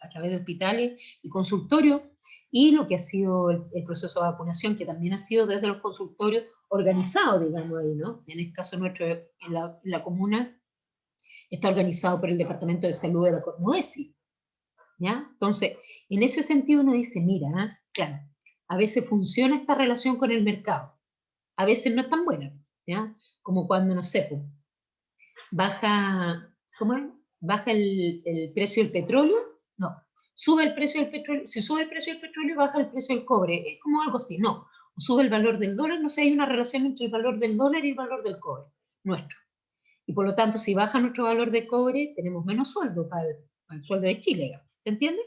a través de hospitales y consultorios, y lo que ha sido el proceso de vacunación, que también ha sido desde los consultorios organizado, digamos, ahí, ¿no? En el caso nuestro, en la comuna, está organizado por el Departamento de Salud de la Cornuesi, ¿ya? Entonces, en ese sentido uno dice, mira, claro, a veces funciona esta relación con el mercado, a veces no es tan buena, ¿ya? Como cuando, no sé, pues, baja, ¿cómo es? Baja el precio del petróleo, no, sube el precio del petróleo, si sube el precio del petróleo, baja el precio del cobre, es como algo así, no, o sube el valor del dólar, no sé, hay una relación entre el valor del dólar y el valor del cobre, nuestro. Y por lo tanto, si baja nuestro valor de cobre, tenemos menos sueldo para el sueldo de Chile, ¿se entiende?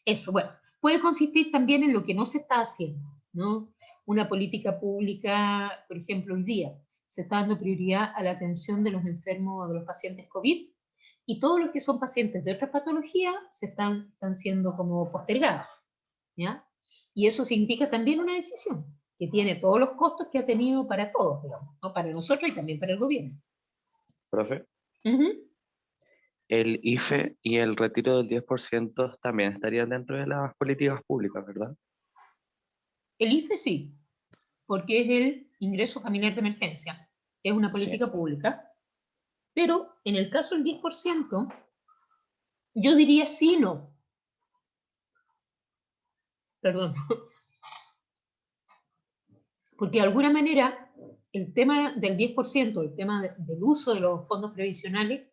Eso, bueno, puede consistir también en lo que no se está haciendo, ¿no? Una política pública, por ejemplo, hoy día, se está dando prioridad a la atención de los enfermos, de los pacientes COVID, y todos los que son pacientes de otras patologías están siendo como postergados, ¿ya? Y eso significa también una decisión, que tiene todos los costos que ha tenido para todos, digamos, ¿no? Para nosotros y también para el gobierno. Profe, Uh-huh. el IFE y el retiro del 10% también estarían dentro de las políticas públicas, ¿verdad? El IFE sí, porque es el ingreso familiar de emergencia, es una política Sí. pública, pero en el caso del 10%, yo diría sí, no. Perdón. Porque de alguna manera el tema del 10%, el tema del uso de los fondos previsionales,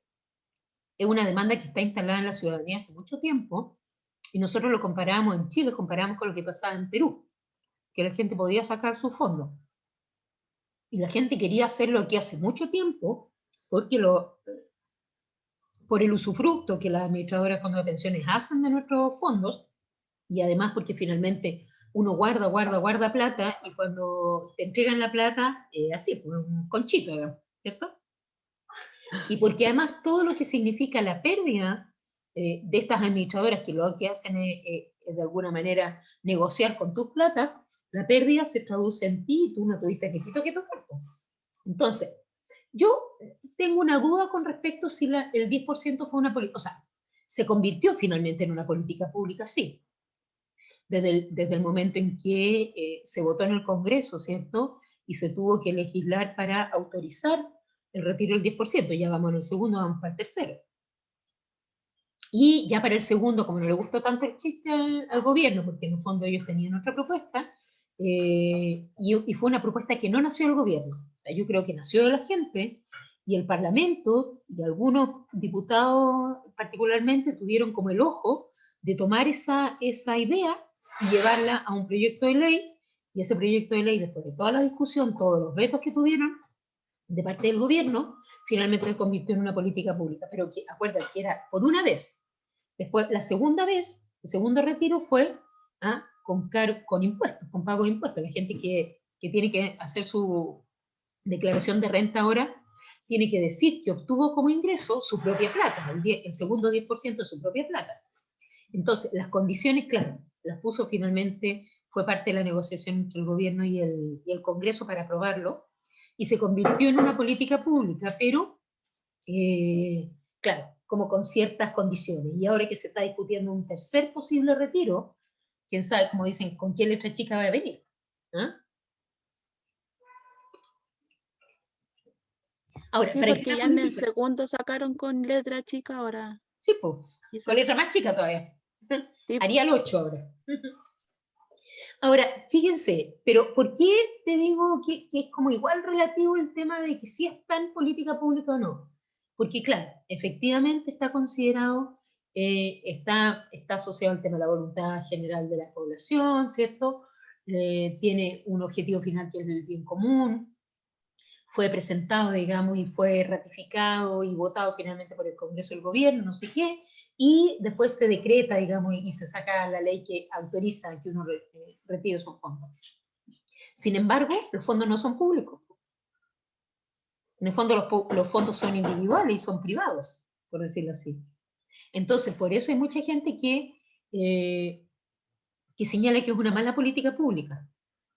es una demanda que está instalada en la ciudadanía hace mucho tiempo, y nosotros lo comparamos en Chile, comparamos con lo que pasaba en Perú, que la gente podía sacar sus fondos. Y la gente quería hacerlo aquí hace mucho tiempo, porque por el usufructo que las administradoras de fondos de pensiones hacen de nuestros fondos, y además porque finalmente uno guarda plata, y cuando te entregan la plata, así, pues un conchito, digamos, ¿cierto? Y porque además todo lo que significa la pérdida de estas administradoras, que lo que hacen es de alguna manera negociar con tus platas, la pérdida se traduce en ti y tú no tuviste que tocar. Entonces, yo tengo una duda con respecto si el 10% fue una política, o sea, se convirtió finalmente en una política pública, sí, desde el momento en que se votó en el Congreso, ¿cierto? Y se tuvo que legislar para autorizar el retiro del 10%, ya vamos en el segundo, vamos para el tercero. Y ya para el segundo, como no le gustó tanto el chiste al gobierno, porque en el fondo ellos tenían otra propuesta, y fue una propuesta que no nació del gobierno. O sea, yo creo que nació de la gente, y el Parlamento y algunos diputados particularmente tuvieron como el ojo de tomar esa idea y llevarla a un proyecto de ley, y ese proyecto de ley, después de toda la discusión, todos los vetos que tuvieron de parte del gobierno, finalmente se convirtió en una política pública. Pero que, acuérdate que era por una vez. Después, la segunda vez, el segundo retiro fue con impuestos, con pago de impuestos. La gente que tiene que hacer su declaración de renta ahora tiene que decir que obtuvo como ingreso su propia plata, el segundo 10% de su propia plata. Entonces, las condiciones, claro, las puso finalmente, fue parte de la negociación entre el gobierno y el Congreso para aprobarlo, y se convirtió en una política pública, pero, claro, como con ciertas condiciones. Y ahora que se está discutiendo un tercer posible retiro, quién sabe, como dicen, con qué letra chica va a venir. ¿Ah? Ahora, Sí, para porque que ya en el segundo sacaron con letra chica, ahora sí, pues, quizás. con letra más chica todavía. Sí, Haría el 8 ahora. Ahora, fíjense, pero ¿por qué te digo que es como igual relativo el tema de que si está en política pública o no? Porque claro, efectivamente está considerado, está asociado al tema de la voluntad general de la población, ¿cierto? Tiene un objetivo final que es el bien común, fue presentado, digamos, y fue ratificado y votado finalmente por el Congreso del Gobierno, no sé qué, y después se decreta, digamos, y se saca la ley que autoriza que uno retire esos fondos. Sin embargo, los fondos no son públicos. En el fondo los fondos son individuales y son privados, por decirlo así. Entonces, por eso hay mucha gente que señala que es una mala política pública.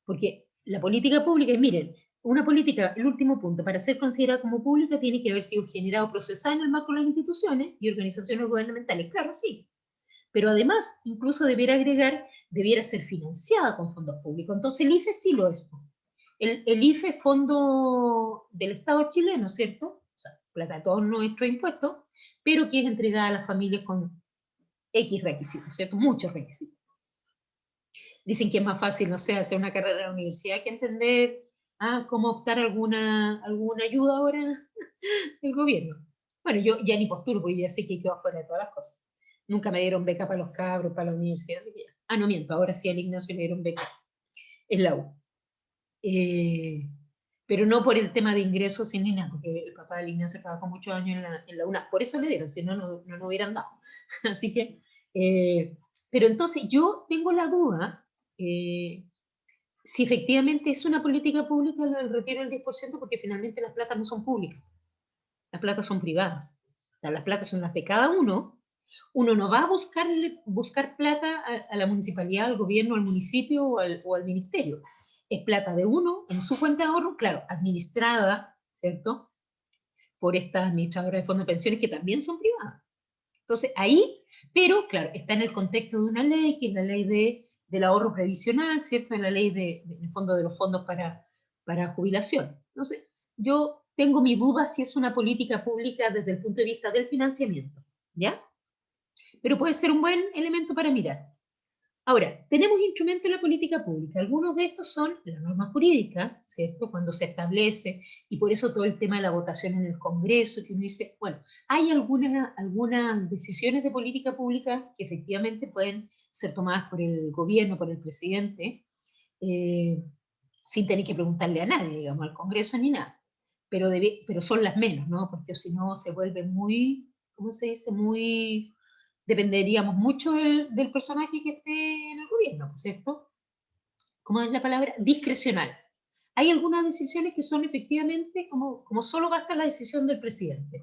Porque la política pública, miren, una política, el último punto, para ser considerada como pública tiene que haber sido generada o procesada en el marco de las instituciones y organizaciones gubernamentales. Claro, sí. Pero además, incluso debiera ser financiada con fondos públicos. Entonces el IFE sí lo es. El IFE, fondo del Estado chileno, ¿cierto? O sea, plata de todos nuestros impuestos, pero que es entregada a las familias con X requisitos, ¿cierto? Muchos requisitos. Dicen que es más fácil, no sé, hacer una carrera en la universidad que entender cómo optar alguna ayuda ahora del gobierno. Bueno, yo ya ni postulo, porque ya sé que quedo afuera de todas las cosas. Nunca me dieron beca para los cabros, para la universidad, así que ya. No miento, ahora sí al Ignacio le dieron beca en la U. Pero no por el tema de ingresos ni nada, porque el papá del Ignacio trabajó muchos años en la UNA, por eso le dieron, si no, no hubieran dado. Así que, pero entonces yo tengo la duda si efectivamente es una política pública el retiro del 10%, porque finalmente las platas no son públicas, las platas son privadas, o sea, las platas son las de cada uno. Uno no va a buscar plata a la municipalidad, al gobierno, al municipio o al ministerio. Es plata de uno en su cuenta de ahorro, claro, administrada, ¿cierto?, por estas administradoras de fondos de pensiones que también son privadas. Entonces, ahí, pero claro, está en el contexto de una ley, que es la ley del ahorro previsional, ¿cierto?, en la ley del fondo de los fondos para jubilación. Entonces, yo tengo mi duda si es una política pública desde el punto de vista del financiamiento, ¿ya? Pero puede ser un buen elemento para mirar. Ahora, tenemos instrumentos en la política pública. Algunos de estos son la norma jurídica, ¿cierto?, cuando se establece, y por eso todo el tema de la votación en el Congreso, que uno dice, bueno, hay algunas decisiones de política pública que efectivamente pueden ser tomadas por el gobierno, por el presidente, sin tener que preguntarle a nadie, digamos, al Congreso ni nada. Pero son las menos, ¿no? Porque si no se vuelve muy, ¿cómo se dice?, muy... Dependeríamos mucho del personaje que esté en el gobierno, ¿cierto? ¿Cómo es la palabra? Discrecional. Hay algunas decisiones que son efectivamente como solo basta la decisión del presidente.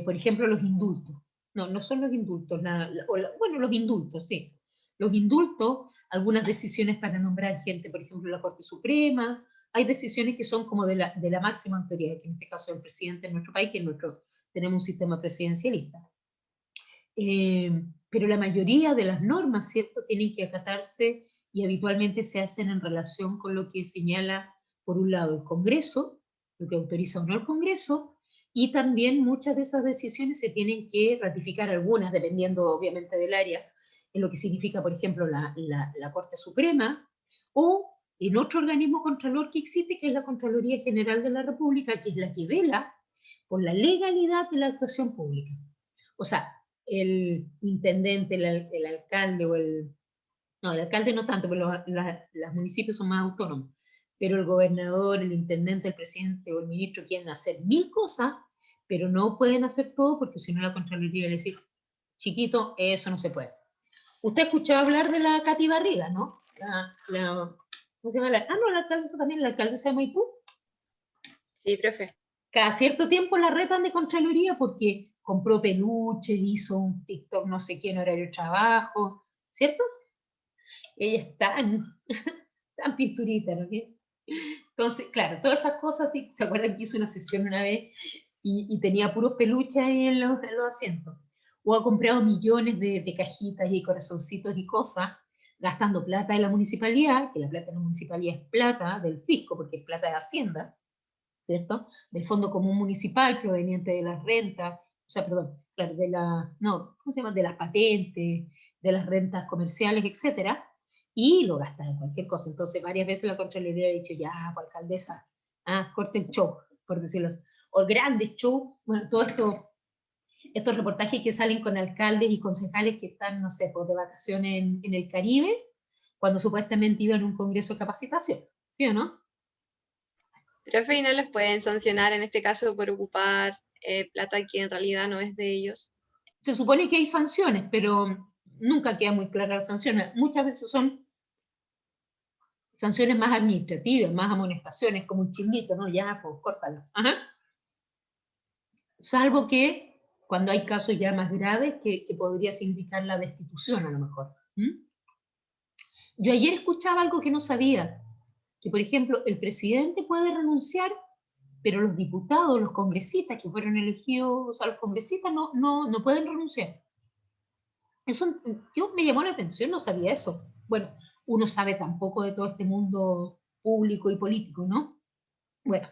Por ejemplo, los indultos. No son los indultos, bueno, los indultos, sí. Los indultos, algunas decisiones para nombrar gente, por ejemplo, la Corte Suprema. Hay decisiones que son como de la máxima autoridad, que en este caso es el presidente de nuestro país, que tenemos un sistema presidencialista. Pero la mayoría de las normas, ¿cierto?, tienen que acatarse y habitualmente se hacen en relación con lo que señala, por un lado, el Congreso, lo que autoriza o no el Congreso, y también muchas de esas decisiones se tienen que ratificar, algunas, dependiendo obviamente del área, en lo que significa, por ejemplo, la Corte Suprema, o en otro organismo contralor que existe, que es la Contraloría General de la República, que es la que vela por la legalidad de la actuación pública. O sea, el intendente, el alcalde no, el alcalde no tanto, pero los municipios son más autónomos, pero el gobernador, el intendente, el presidente o el ministro quieren hacer 1000 cosas, pero no pueden hacer todo porque si no la Contraloría le dice, chiquito, eso no se puede. Usted escuchó hablar de la Katy Barriga, ¿no? ¿Cómo se llama? No, la alcaldesa también, la alcaldesa de Maipú. Sí, profe. Cada cierto tiempo la retan de Contraloría porque compró peluches, hizo un TikTok no sé qué en horario de trabajo, ¿cierto? Ella es tan pinturita, ¿no? Entonces, claro, todas esas cosas, ¿sí? ¿Se acuerdan que hizo una sesión una vez y tenía puros peluches ahí en los asientos? O ha comprado millones de cajitas y corazoncitos y cosas, gastando plata de la municipalidad, que la plata de la municipalidad es plata del fisco, porque es plata de Hacienda, ¿cierto? Del Fondo Común Municipal proveniente de las rentas, o sea, perdón, claro, ¿cómo se llama? De las patentes, de las rentas comerciales, etcétera, y lo gasta en cualquier cosa. Entonces, varias veces la Contraloría ha dicho, ya, pues, alcaldesa, corte el show, por decirlo así. O grandes show, bueno, todos estos reportajes que salen con alcaldes y concejales que están, no sé, pues, de vacaciones en el Caribe, cuando supuestamente iban a un congreso de capacitación, ¿sí o no? Profe, ¿y no los pueden sancionar en este caso por ocupar plata que en realidad no es de ellos? Se supone que hay sanciones, pero nunca queda muy clara la sanción. Muchas veces son sanciones más administrativas, más amonestaciones, como un chinguito, ¿no? Ya, pues, córtalo. Ajá. Salvo que cuando hay casos ya más graves que podría significar la destitución a lo mejor. Yo ayer escuchaba algo que no sabía, que por ejemplo el presidente puede renunciar, pero los diputados, los congresistas que fueron elegidos, o sea, los congresistas no pueden renunciar. Eso me llamó la atención, no sabía eso. Bueno, uno sabe tampoco de todo este mundo público y político, ¿no? Bueno,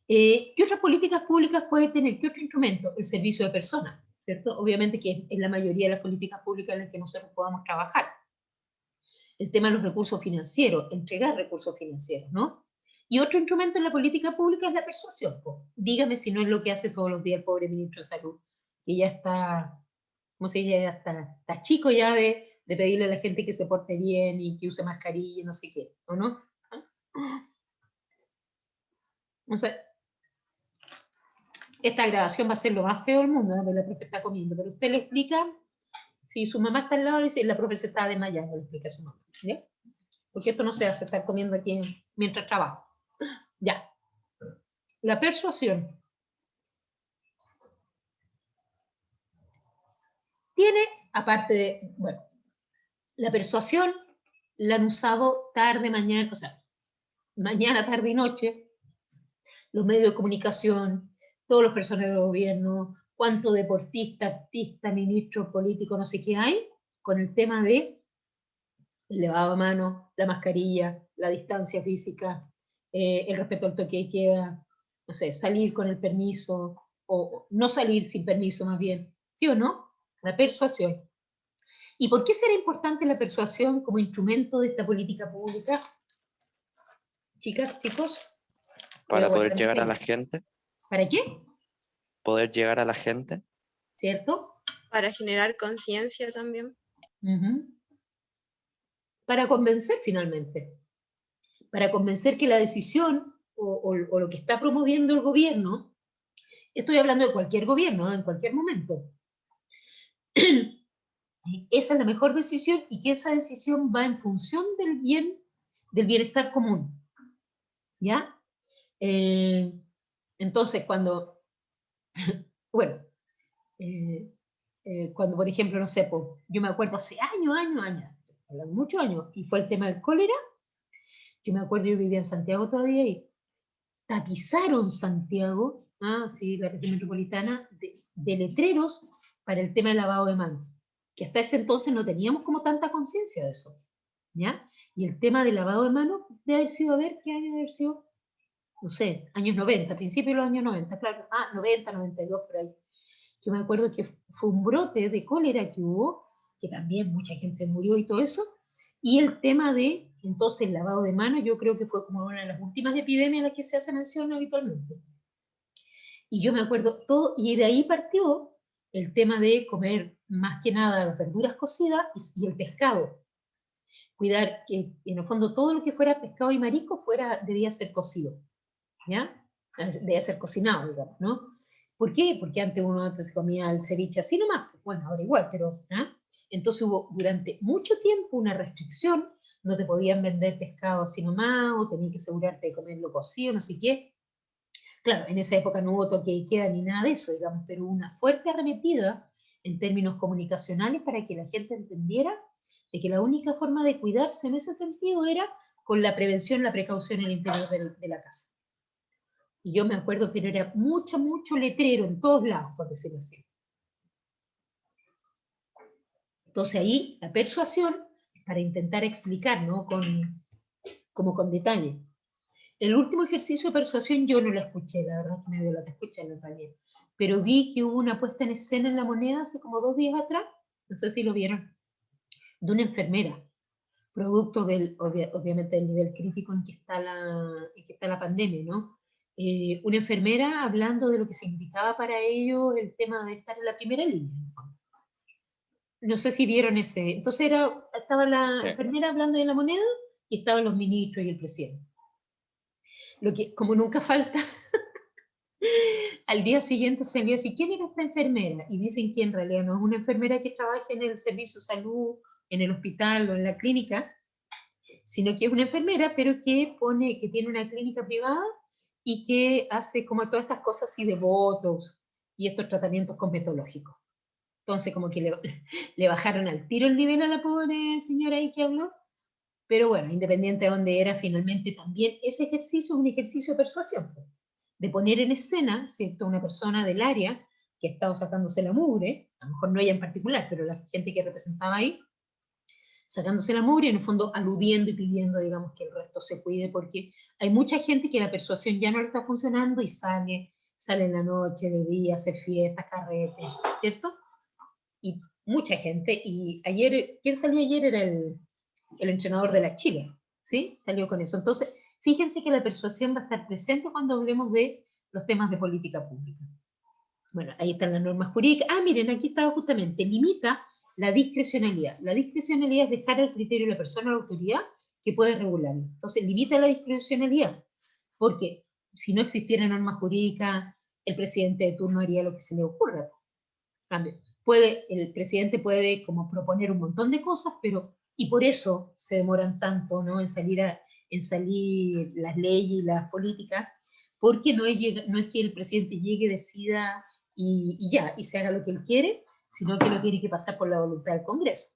¿Qué otras políticas públicas puede tener? ¿Qué otro instrumento? El servicio de personas, ¿cierto? Obviamente que es la mayoría de las políticas públicas en las que nosotros podamos trabajar. El tema de los recursos financieros, entregar recursos financieros, ¿no? Y otro instrumento en la política pública es la persuasión. Po. Dígame si no es lo que hace todos los días el pobre ministro de Salud, que ya está, ¿cómo se dice? Ya está chico ya de pedirle a la gente que se porte bien y que use mascarilla y no sé qué, ¿o no? No sé. Esta grabación va a ser lo más feo del mundo, ¿no? Porque la profe está comiendo, pero usted le explica, si su mamá está al lado, le dice, la profe se está desmayando, le explica a su mamá, ¿ya? Porque esto no se hace estar comiendo aquí mientras trabajo. Ya. La persuasión tiene, aparte de, bueno, la persuasión la han usado tarde, mañana, o sea, mañana, tarde y noche, los medios de comunicación, todos los personajes del gobierno, cuánto deportista, artista, ministro, político, no sé qué hay, con el tema de el lavado de manos, la mascarilla, la distancia física, el respeto al toque de queda, no sé, salir con el permiso, o no salir sin permiso más bien, ¿sí o no? La persuasión. ¿Y por qué será importante la persuasión como instrumento de esta política pública? Chicas, chicos. Para poder llegar a la gente. ¿Para qué? Poder llegar a la gente. ¿Cierto? Para generar conciencia también. Para convencer finalmente. Para convencer que la decisión o lo que está promoviendo el gobierno, estoy hablando de cualquier gobierno, en cualquier momento, esa es la mejor decisión y que esa decisión va en función del bienestar común. ¿Ya? Entonces, cuando, bueno, cuando por ejemplo, no sé, yo me acuerdo hace años, muchos años, y fue el tema del cólera, yo me acuerdo, yo vivía en Santiago todavía y tapizaron Santiago, sí, la región metropolitana, de letreros para el tema del lavado de manos, que hasta ese entonces no teníamos como tanta conciencia de eso, ¿ya? Y el tema del lavado de manos debe haber sido, a ver, ¿qué año debe haber sido? No sé, años 90, principios de los años 90, claro, 90, 92, por ahí. Yo me acuerdo que fue un brote de cólera que hubo, que también mucha gente se murió y todo eso, y el tema de, entonces, el lavado de manos, yo creo que fue como una de las últimas epidemias a las que se hace mención habitualmente. Y yo me acuerdo todo, y de ahí partió el tema de comer más que nada las verduras cocidas y el pescado. Cuidar que, en el fondo, todo lo que fuera pescado y marisco debía ser cocido, ¿ya? Debía ser cocinado, digamos, ¿no? ¿Por qué? Porque antes se comía el ceviche así nomás, bueno, ahora igual, pero, entonces hubo durante mucho tiempo una restricción, no te podían vender pescado así nomás, o tenías que asegurarte de comerlo cocido, no sé qué. Claro, en esa época no hubo toque de queda ni nada de eso, digamos, pero una fuerte arremetida en términos comunicacionales para que la gente entendiera de que la única forma de cuidarse en ese sentido era con la prevención, la precaución en el interior de la casa. Y yo me acuerdo que era mucho letrero en todos lados, por decirlo así. Entonces ahí la persuasión, para intentar explicar, ¿no? Como con detalle. El último ejercicio de persuasión yo no lo escuché, la verdad que me dio la escuché en realidad. Pero vi que hubo una puesta en escena en La Moneda hace como 2 días atrás, no sé si lo vieron, de una enfermera, producto obviamente del nivel crítico en que está la pandemia, ¿no? Una enfermera hablando de lo que significaba para ellos el tema de estar en la primera línea. No sé si vieron ese. Entonces estaba la enfermera hablando de La Moneda y estaban los ministros y el presidente. Lo que, como nunca falta, al día siguiente se envió así, ¿quién era esta enfermera? Y dicen que en realidad no es una enfermera que trabaja en el servicio de salud, en el hospital o en la clínica, sino que es una enfermera, pero que tiene una clínica privada y que hace como todas estas cosas así de botox y estos tratamientos cosmetológicos. Entonces como que le bajaron al tiro el nivel a la pobre señora ahí que habló, pero bueno, independiente de dónde era, finalmente también ese ejercicio es un ejercicio de persuasión, de poner en escena, ¿cierto?, una persona del área que ha estado sacándose la mugre, a lo mejor no ella en particular, pero la gente que representaba ahí, sacándose la mugre, en el fondo aludiendo y pidiendo, digamos, que el resto se cuide, porque hay mucha gente que la persuasión ya no le está funcionando y sale en la noche, de día, hace fiestas, carretes, ¿cierto? Y mucha gente, y ayer, ¿quién salió ayer? Era el entrenador de la Chile, ¿sí? Salió con eso. Entonces, fíjense que la persuasión va a estar presente cuando hablemos de los temas de política pública. Bueno, ahí están las normas jurídicas. Ah, miren, aquí estaba justamente, limita la discrecionalidad. La discrecionalidad es dejar al criterio de la persona o la autoridad que puede regularlo. Entonces, limita la discrecionalidad, porque si no existiera norma jurídica, el presidente de turno haría lo que se le ocurra. En cambio, el presidente puede como proponer un montón de cosas, pero, y por eso se demoran tanto, ¿no?, en salir las leyes y las políticas, porque no es que el presidente llegue, decida y ya, y se haga lo que él quiere, sino que lo tiene que pasar por la voluntad del Congreso.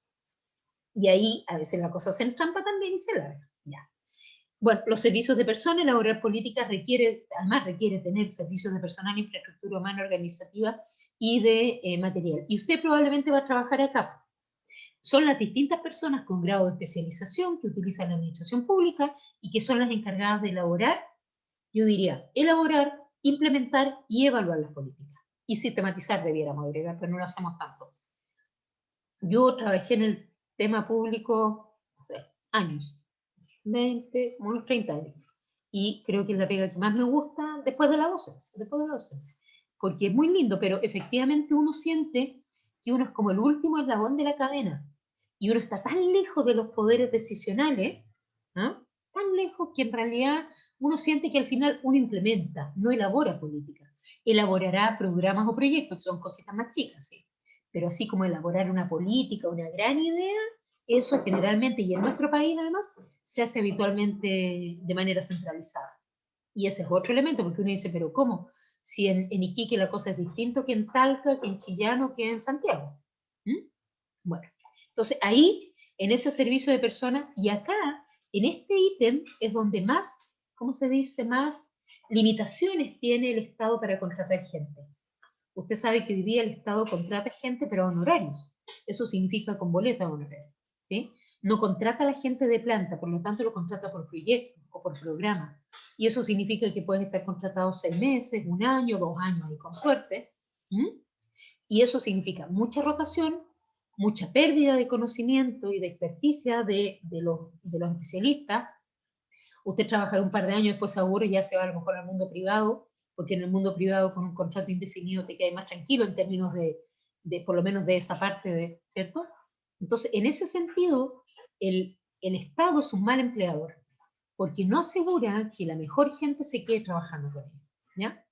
Y ahí a veces la cosa se entrampa también y se larga. Ya. Bueno, los servicios de personas, elaborar políticas además requiere tener servicios de personal, infraestructura humana, organizativa y de material. Y usted probablemente va a trabajar acá. Son las distintas personas con grado de especialización que utilizan la administración pública y que son las encargadas de elaborar, yo diría, elaborar, implementar y evaluar las políticas. Y sistematizar, debiéramos agregar, pero no lo hacemos tanto. Yo trabajé en el tema público hace años, 20, unos 30 años. Y creo que es la pega que más me gusta después de la docencia, porque es muy lindo, pero efectivamente uno siente que uno es como el último eslabón de la cadena, y uno está tan lejos de los poderes decisionales, ¿no?, tan lejos que en realidad uno siente que al final uno implementa, no elabora política. Elaborará programas o proyectos, que son cositas más chicas, ¿sí? Pero así como elaborar una política, una gran idea, eso generalmente, y en nuestro país además, se hace habitualmente de manera centralizada. Y ese es otro elemento, porque uno dice, pero ¿cómo? Si en Iquique la cosa es distinto que en Talca, que en Chillán, que en Santiago. ¿Mm? Bueno, entonces ahí, en ese servicio de personas, y acá, en este ítem, es donde más, ¿cómo se dice?, más limitaciones tiene el Estado para contratar gente. Usted sabe que hoy día el Estado contrata gente, pero a honorarios. Eso significa con boleta de honorarios, ¿sí? No contrata a la gente de planta, por lo tanto lo contrata por proyecto o por programa. Y eso significa que pueden estar contratados 6 meses, 1 año, 2 años, y con suerte. Y eso significa mucha rotación, mucha pérdida de conocimiento y de experticia de los especialistas. Usted trabajará un par de años, después se aburre y ya se va a lo mejor al mundo privado, porque en el mundo privado con un contrato indefinido te quedas más tranquilo en términos de por lo menos de esa parte, ¿cierto? Entonces, en ese sentido, el Estado es un mal empleador, porque no asegura que la mejor gente se quede trabajando con él, ¿ya?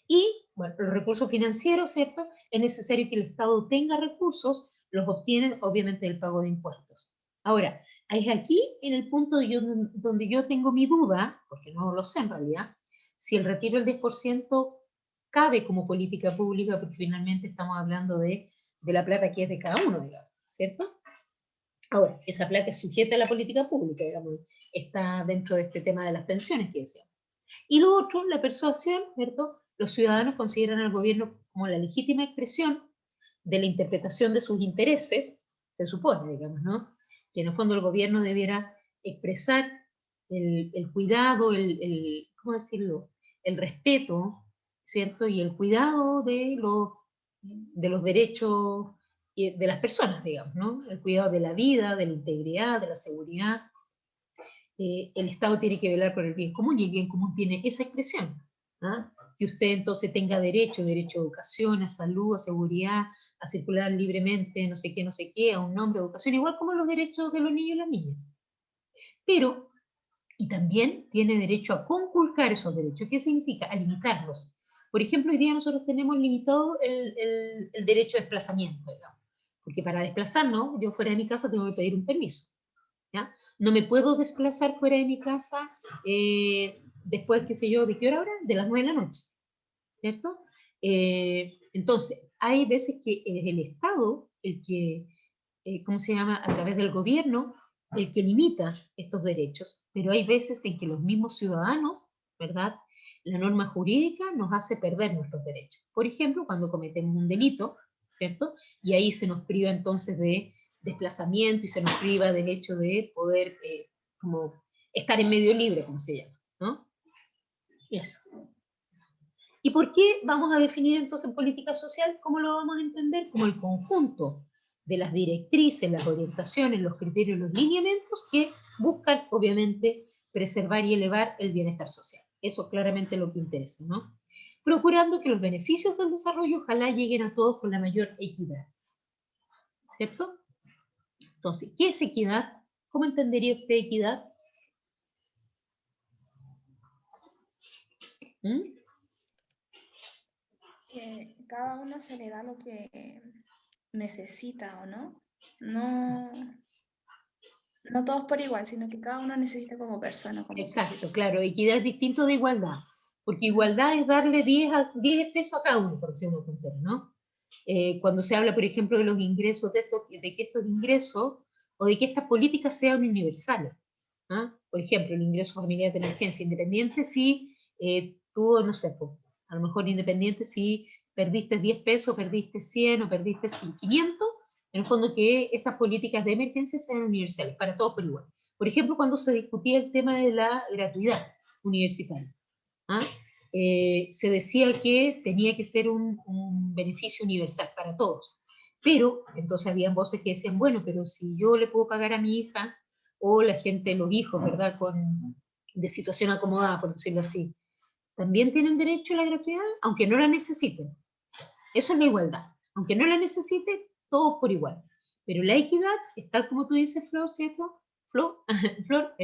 Y, bueno, los recursos financieros, ¿cierto? Es necesario que el Estado tenga recursos, los obtiene obviamente del pago de impuestos. Ahora, es aquí en el punto donde yo tengo mi duda, porque no lo sé en realidad, si el retiro del 10% cabe como política pública, porque finalmente estamos hablando de la plata que es de cada uno, digamos, ¿cierto? Ahora, esa plata es sujeta a la política pública, digamos, está dentro de este tema de las pensiones que decíamos. Y lo otro, la persuasión, ¿cierto? Los ciudadanos consideran al gobierno como la legítima expresión de la interpretación de sus intereses, se supone, digamos, ¿no? Que en el fondo el gobierno debiera expresar el cuidado, ¿cómo decirlo?, el respeto, ¿cierto?, y el cuidado de los derechos de las personas, digamos, ¿no? El cuidado de la vida, de la integridad, de la seguridad. El Estado tiene que velar por el bien común, y el bien común tiene esa expresión, ¿ah? Que usted entonces tenga derecho a educación, a salud, a seguridad, a circular libremente, no sé qué, a un nombre, a educación, igual como los derechos de los niños y las niñas. Pero, y también tiene derecho a conculcar esos derechos. ¿Qué significa? A limitarlos. Por ejemplo, hoy día nosotros tenemos limitado el derecho a desplazamiento, digamos, porque para desplazarnos, yo fuera de mi casa tengo que pedir un permiso. ¿Ya? No me puedo desplazar fuera de mi casa después, qué sé yo, ¿de qué hora ahora? De las 9 de la noche, ¿cierto? Entonces, hay veces que es el Estado el que, ¿cómo se llama?, a través del gobierno, el que limita estos derechos, pero hay veces en que los mismos ciudadanos, ¿verdad?, la norma jurídica nos hace perder nuestros derechos. Por ejemplo, cuando cometemos un delito, ¿cierto? Y ahí se nos priva entonces de desplazamiento y se nos priva del hecho de poder como estar en medio libre, como se llama, ¿no? Eso. ¿Y por qué vamos a definir entonces política social? ¿Cómo lo vamos a entender? Como el conjunto de las directrices, las orientaciones, los criterios, los lineamientos que buscan, obviamente, preservar y elevar el bienestar social. Eso claramente es lo que interesa, ¿no? Procurando que los beneficios del desarrollo ojalá lleguen a todos con la mayor equidad. ¿Cierto? Entonces, ¿qué es equidad? ¿Cómo entendería usted equidad? ¿Mm? Que cada uno se le da lo que necesita o no. No todos por igual, sino que cada uno necesita como persona, como Exacto, sujeto. claro, equidad es distinto de igualdad, porque igualdad es darle 10 pesos a cada uno, por decir una tontería, ¿no? Cuando se habla, por ejemplo, de los ingresos, de que estos ingresos, o de que estas políticas sean universales, ¿ah? Por ejemplo, el ingreso familiar de emergencia, independiente si tú, no sé, pues, a lo mejor independiente si perdiste 10 pesos, perdiste 100 o perdiste 500, en el fondo que estas políticas de emergencia sean universales, para todos por igual. Por ejemplo, cuando se discutía el tema de la gratuidad universitaria, ¿ah? Se decía que tenía que ser un beneficio universal para todos. Pero entonces habían voces que decían, bueno, pero si yo le puedo pagar a mi hija, o la gente, los hijos, ¿verdad?, de situación acomodada, por decirlo así, también tienen derecho a la gratuidad, aunque no la necesiten. Eso es la igualdad. Aunque no la necesiten, todos por igual. Pero la equidad es tal como tú dices, Flor, ¿cierto? Flor, Flor.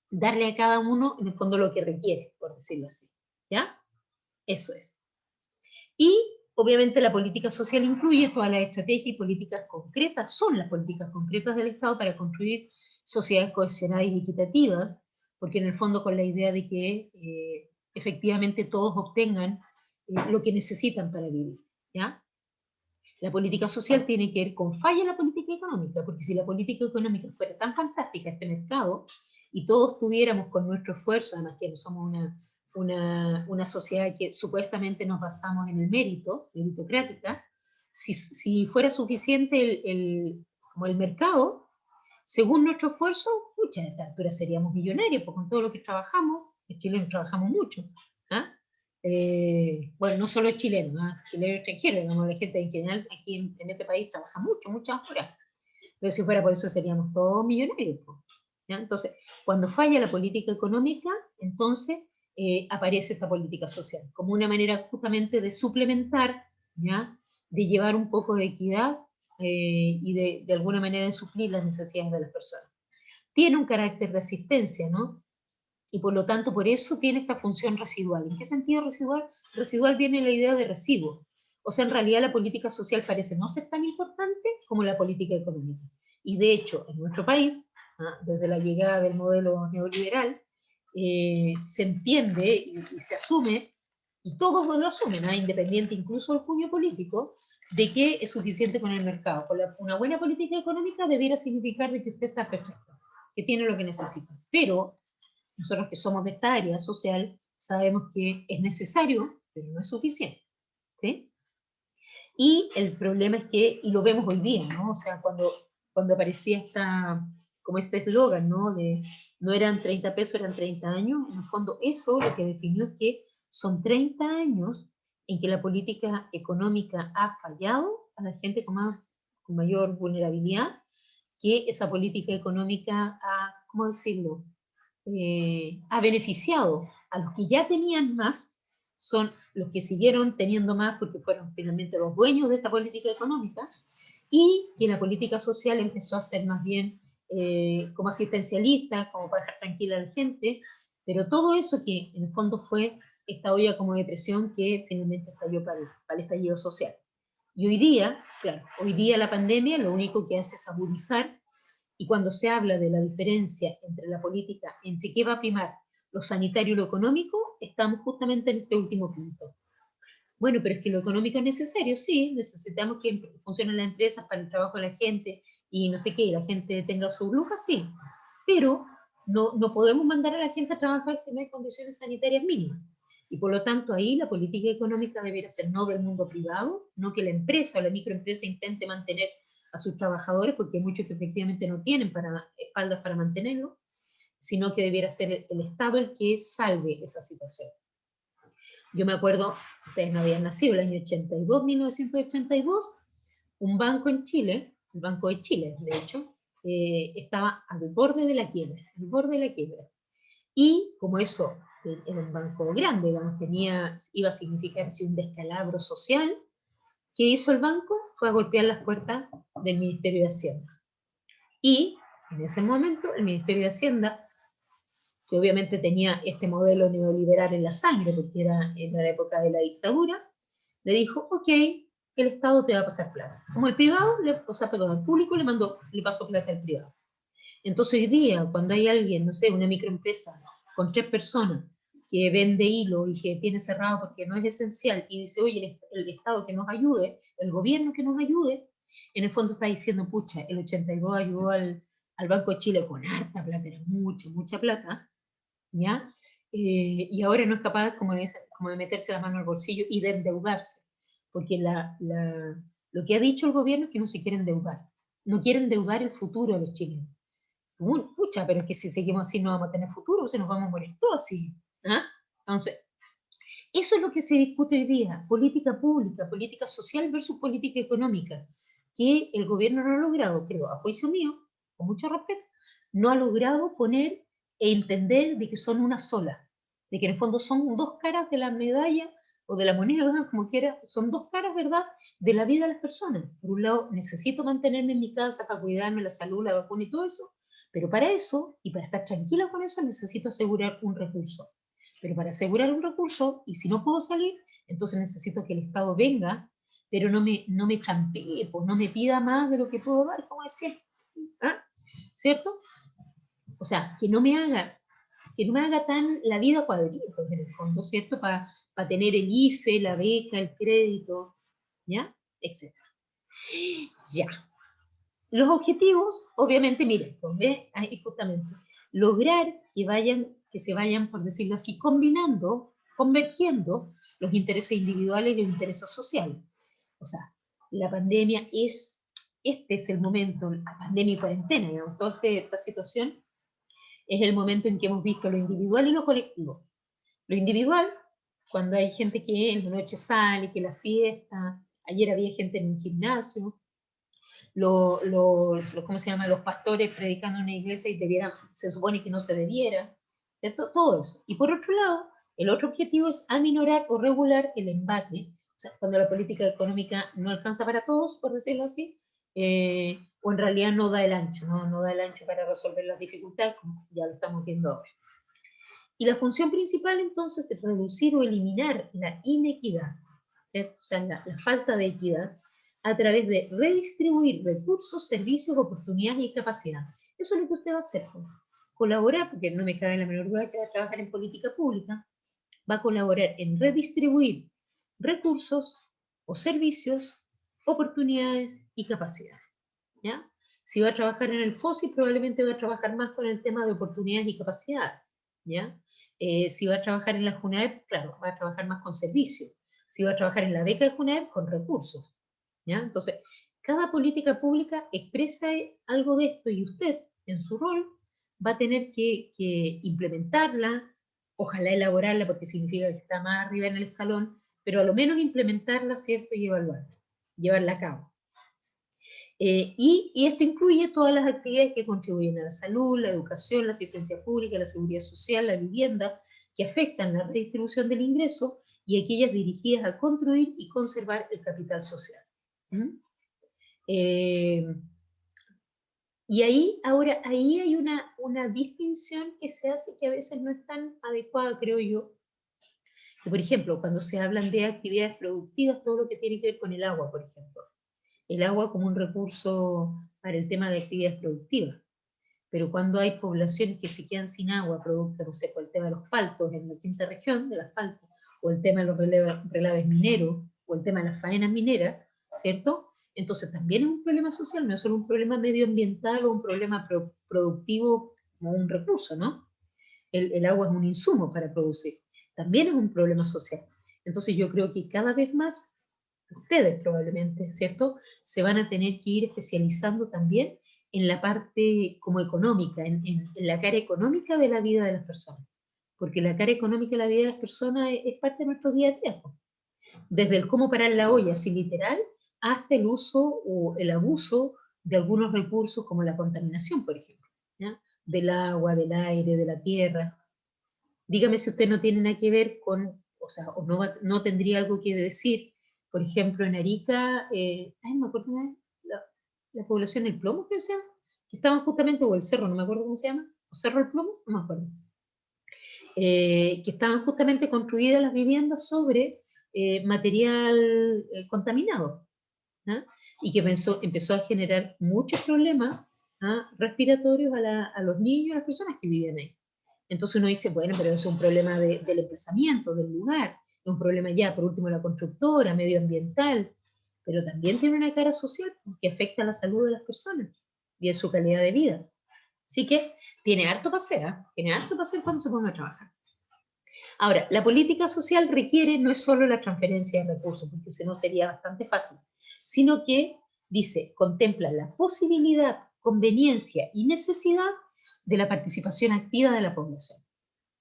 Darle a cada uno, en el fondo, lo que requiere, por decirlo así. ¿Ya? Eso es. Y, obviamente, la política social incluye todas las estrategias y políticas concretas, son las políticas concretas del Estado para construir sociedades cohesionadas y equitativas, porque en el fondo con la idea de que efectivamente todos obtengan lo que necesitan para vivir, ¿ya? La política social tiene que ver con falla en la política económica, porque si la política económica fuera tan fantástica este mercado, y todos tuviéramos con nuestro esfuerzo, además que somos una sociedad que supuestamente nos basamos en el mérito, meritocrática, si fuera suficiente como el mercado, según nuestro esfuerzo, mucha de esta altura seríamos millonarios, porque con todo lo que trabajamos, los chilenos trabajamos mucho, ¿ah? Bueno, no solo chilenos, ¿ah? Chilenos extranjeros, digamos, la gente en general aquí en este país trabaja mucho, muchas horas, pero si fuera por eso seríamos todos millonarios, ¿ya? Entonces, cuando falla la política económica, entonces aparece esta política social, como una manera justamente de suplementar, ¿ya?, de llevar un poco de equidad y de alguna manera de suplir las necesidades de las personas. Tiene un carácter de asistencia, ¿no? Y por lo tanto, por eso tiene esta función residual. ¿En qué sentido residual? Residual viene la idea de residuo. O sea, en realidad la política social parece no ser tan importante como la política económica. Y de hecho, en nuestro país, desde la llegada del modelo neoliberal, se entiende y se asume, y todos lo asumen, independiente incluso del puño político, de que es suficiente con el mercado. Una buena política económica debiera significar de que usted está perfecto, que tiene lo que necesita. Pero nosotros que somos de esta área social sabemos que es necesario, pero no es suficiente, ¿sí? Y el problema es que, y lo vemos hoy día, ¿no? O sea, cuando aparecía como este eslogan, ¿no? De no eran 30 pesos, eran 30 años, en el fondo eso lo que definió es que son 30 años en que la política económica ha fallado a la gente con mayor vulnerabilidad, que esa política económica ha, ¿cómo decirlo?, ha beneficiado a los que ya tenían más, son los que siguieron teniendo más porque fueron finalmente los dueños de esta política económica, y que la política social empezó a ser más bien como asistencialista, como para dejar tranquila a la gente, pero todo eso que en el fondo fue esta olla como de presión que finalmente estalló para el estallido social. Y hoy día, claro, hoy día la pandemia lo único que hace es agudizar. Y cuando se habla de la diferencia entre la política, entre qué va a primar, lo sanitario y lo económico, estamos justamente en este último punto. Bueno, pero es que lo económico es necesario, sí, necesitamos que funcionen las empresas para el trabajo de la gente y no sé qué, la gente tenga sus lucas, sí, pero no podemos mandar a la gente a trabajar si no hay condiciones sanitarias mínimas. Y por lo tanto ahí la política económica debería ser no del mundo privado, no que la empresa o la microempresa intente mantener a sus trabajadores, porque hay muchos que efectivamente no tienen espaldas para mantenerlo, sino que debiera ser el Estado el que salve esa situación. Yo me acuerdo, ustedes no habían nacido, el año 82, 1982, un banco en Chile, el Banco de Chile, de hecho, estaba al borde de la quiebra, al borde de la quiebra. Y como eso era un banco grande, digamos, iba a significar así un descalabro social, ¿qué hizo el banco? Fue a golpear las puertas del Ministerio de Hacienda. Y en ese momento el Ministerio de Hacienda, que obviamente tenía este modelo neoliberal en la sangre, porque era en la época de la dictadura, le dijo, ok, el Estado te va a pasar plata. Como el privado, o sea, perdón, el público le pasó plata al privado. Entonces hoy día, cuando hay alguien, no sé, una microempresa con 3 personas que vende hilo y que tiene cerrado porque no es esencial, y dice, oye, el Estado que nos ayude, el gobierno que nos ayude, en el fondo está diciendo, pucha, el 82 ayudó al Banco de Chile con harta plata, era mucha, mucha plata, ¿ya? Y ahora no es capaz como de meterse la mano al bolsillo y de endeudarse, porque lo que ha dicho el gobierno es que no se quiere endeudar, no quieren endeudar el futuro de los chilenos. Pucha, pero es que si seguimos así no vamos a tener futuro, o sea, nos vamos a morir todos así. ¿Ah? Entonces, eso es lo que se discute hoy día, política pública, política social versus política económica, que el gobierno no ha logrado, creo, a juicio mío, con mucho respeto, no ha logrado poner e entender de que son una sola, de que en el fondo son 2 caras de la medalla o de la moneda, como quiera, son 2 caras, ¿verdad?, de la vida de las personas. Por un lado, necesito mantenerme en mi casa para cuidarme la salud, la vacuna y todo eso, pero para eso, y para estar tranquila con eso, necesito asegurar un recurso. Pero para asegurar un recurso, y si no puedo salir, entonces necesito que el Estado venga, pero no me champee, pues no me pida más de lo que puedo dar, como decía. ¿Ah? ¿Cierto? O sea, que no me haga tan la vida cuadritos en el fondo, ¿cierto? Para tener el IFE, la beca, el crédito, ¿ya? Etcétera. Ya. Los objetivos, obviamente, miren, ahí justamente, lograr que se vayan, por decirlo así, convergiendo los intereses individuales y los intereses sociales. O sea, la pandemia este es el momento, la pandemia y cuarentena, digamos, toda esta situación es el momento en que hemos visto lo individual y lo colectivo. Lo individual, cuando hay gente que en la noche sale, que la fiesta, ayer había gente en un gimnasio, ¿cómo se llama? Los pastores predicando en una iglesia y se supone que no se debiera, ¿cierto? Todo eso. Y por otro lado, el otro objetivo es aminorar o regular el embate, o sea, cuando la política económica no alcanza para todos, por decirlo así, o en realidad no da el ancho, ¿no? Da el ancho para resolver las dificultades, como ya lo estamos viendo ahora. Y la función principal entonces es reducir o eliminar la inequidad, ¿cierto? O sea, la falta de equidad, a través de redistribuir recursos, servicios, oportunidades y capacidad. Eso es lo que usted va a hacer. Colaborar, porque no me cabe la menor duda que va a trabajar en política pública, va a colaborar en redistribuir recursos o servicios, oportunidades y capacidades. ¿Ya? Si va a trabajar en el FOSI, probablemente va a trabajar más con el tema de oportunidades y capacidades. ¿Ya? Si va a trabajar en la JUNAEP, claro, va a trabajar más con servicios. Si va a trabajar en la beca de JUNAEP, con recursos. ¿Ya? Entonces, cada política pública expresa algo de esto y usted, en su rol, va a tener que implementarla, ojalá elaborarla porque significa que está más arriba en el escalón, pero a lo menos implementarla, ¿cierto? Y evaluarla, llevarla a cabo. Y esto incluye todas las actividades que contribuyen a la salud, la educación, la asistencia pública, la seguridad social, la vivienda, que afectan la redistribución del ingreso y aquellas dirigidas a construir y conservar el capital social. Y ahí hay una distinción que se hace que a veces no es tan adecuada, creo yo. Que, por ejemplo, cuando se hablan de actividades productivas, todo lo que tiene que ver con el agua, por ejemplo. El agua como un recurso para el tema de actividades productivas. Pero cuando hay poblaciones que se quedan sin agua, producto, no sé, por el tema de los paltos en la quinta región de las paltas, o el tema de los relaves mineros, o el tema de las faenas mineras, ¿cierto? Entonces también es un problema social, no es solo un problema medioambiental o un problema productivo como un recurso, ¿no? El agua es un insumo para producir. también es un problema social. Entonces yo creo que cada vez más ustedes probablemente, ¿cierto?, se van a tener que ir especializando también en la parte como económica, en la cara económica de la vida de las personas. Porque la cara económica de la vida de las personas es parte de nuestro día a día. Desde el cómo parar la olla, así literal, hasta el uso o el abuso de algunos recursos como la contaminación, por ejemplo, ¿ya?, del agua, del aire, de la tierra. Dígame si usted no tiene nada que ver con, o sea, o no tendría algo que decir, por ejemplo, en Arica, me acuerdo una vez, la población El Plomo, creo que se llama, que estaban justamente, o el Cerro, no me acuerdo cómo se llama, o Cerro El Plomo, no me acuerdo, que estaban justamente construidas las viviendas sobre material contaminado, ¿ah? Y que empezó a generar muchos problemas, ¿ah?, respiratorios a los niños y a las personas que vivían ahí. Entonces uno dice, bueno, pero es un problema del emplazamiento, del lugar, es un problema ya, por último, la constructora, medioambiental, pero también tiene una cara social que afecta a la salud de las personas y a su calidad de vida. Así que tiene harto para hacer, ¿eh? Tiene harto para hacer cuando se ponga a trabajar. Ahora, la política social requiere no es solo la transferencia de recursos, porque si no sería bastante fácil, sino que, dice, contempla la posibilidad, conveniencia y necesidad de la participación activa de la población.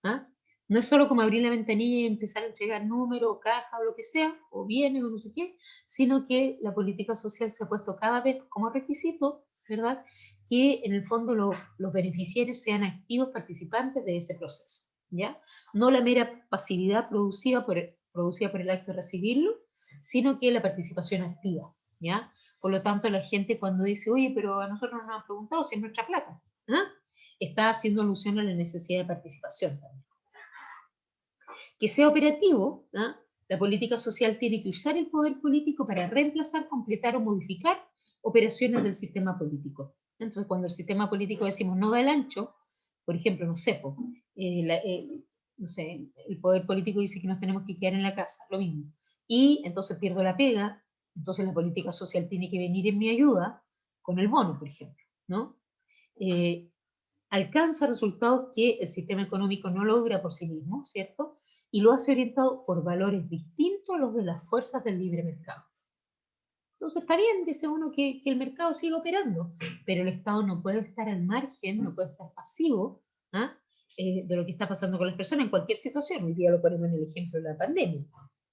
¿Ah? No es solo como abrir la ventanilla y empezar a entregar números, caja o lo que sea, o bienes o no sé qué, sino que la política social se ha puesto cada vez como requisito, ¿verdad?, que en el fondo los beneficiarios sean activos participantes de ese proceso, ¿ya? No la mera pasividad producida por el acto de recibirlo, sino que la participación activa, ¿ya? Por lo tanto, la gente cuando dice, oye, pero a nosotros no nos han preguntado si es nuestra plata, ¿ah?, está haciendo alusión a la necesidad de participación también. Que sea operativo, ¿ah?, la política social tiene que usar el poder político para reemplazar, completar o modificar operaciones del sistema político. Entonces, cuando el sistema político decimos no da el ancho, por ejemplo, no sé, no sé, el poder político dice que nos tenemos que quedar en la casa, lo mismo, y entonces pierdo la pega, entonces la política social tiene que venir en mi ayuda con el bono, por ejemplo, ¿no? Alcanza resultados que el sistema económico no logra por sí mismo, ¿cierto? Y lo hace orientado por valores distintos a los de las fuerzas del libre mercado. Entonces está bien, dice uno, que el mercado siga operando, pero el Estado no puede estar al margen, no puede estar pasivo, ¿ah?, de lo que está pasando con las personas en cualquier situación. Hoy día lo ponemos en el ejemplo de la pandemia,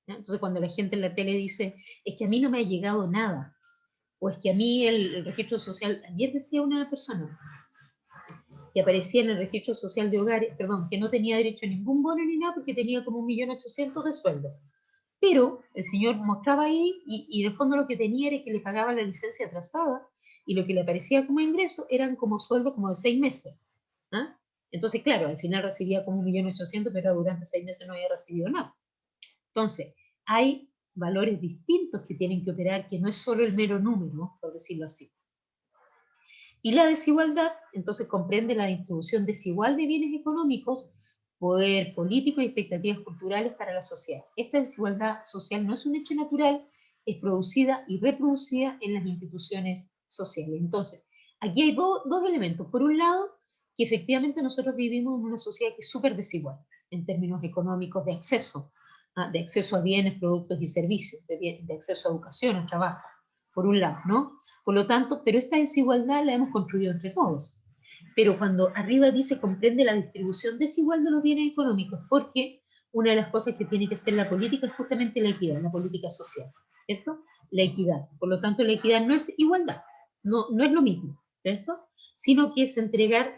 ¿ya? Entonces cuando la gente en la tele dice, es que a mí no me ha llegado nada, o es que a mí el registro social, ayer decía una persona, que aparecía en el registro social de hogares, perdón, que no tenía derecho a ningún bono ni nada porque tenía como 1.800.000 de sueldo. Pero el señor mostraba ahí y en el fondo lo que tenía era que le pagaba la licencia atrasada y lo que le aparecía como ingreso eran como sueldo como de 6 meses. ¿Ah? Entonces, claro, al final recibía como 1.800.000, pero durante 6 meses no había recibido nada. Entonces, hay valores distintos que tienen que operar, que no es solo el mero número, por decirlo así. Y la desigualdad, entonces, comprende la distribución desigual de bienes económicos, poder político y expectativas culturales para la sociedad. Esta desigualdad social no es un hecho natural, es producida y reproducida en las instituciones sociales. Entonces, aquí hay dos elementos. Por un lado, que efectivamente nosotros vivimos en una sociedad que es súper desigual en términos económicos de acceso a bienes, productos y servicios, de acceso a educación, a trabajo, por un lado, ¿no? Por lo tanto, pero esta desigualdad la hemos construido entre todos. Pero cuando arriba dice comprende la distribución desigual de los bienes económicos, porque una de las cosas que tiene que hacer la política es justamente la equidad, la política social, ¿cierto? La equidad. Por lo tanto, la equidad no es igualdad, no es lo mismo, ¿cierto? Sino que es entregar